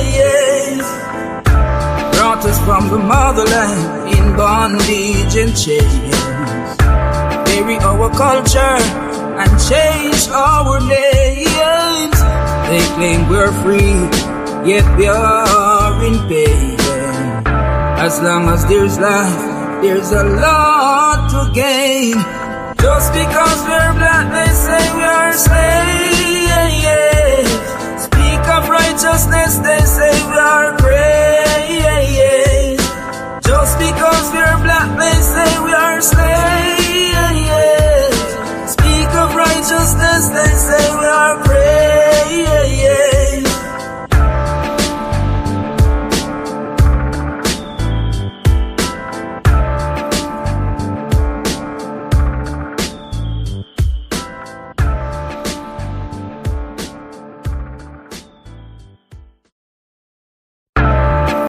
motherland in bondage and chains. Bury our culture and change our names. They claim we're free, yet we are in pain. As long as there's life, there's a lot to gain. Just because we're black, they say we are slaves. Speak of righteousness, they say we are great. Just because we're black, they say we are slaves.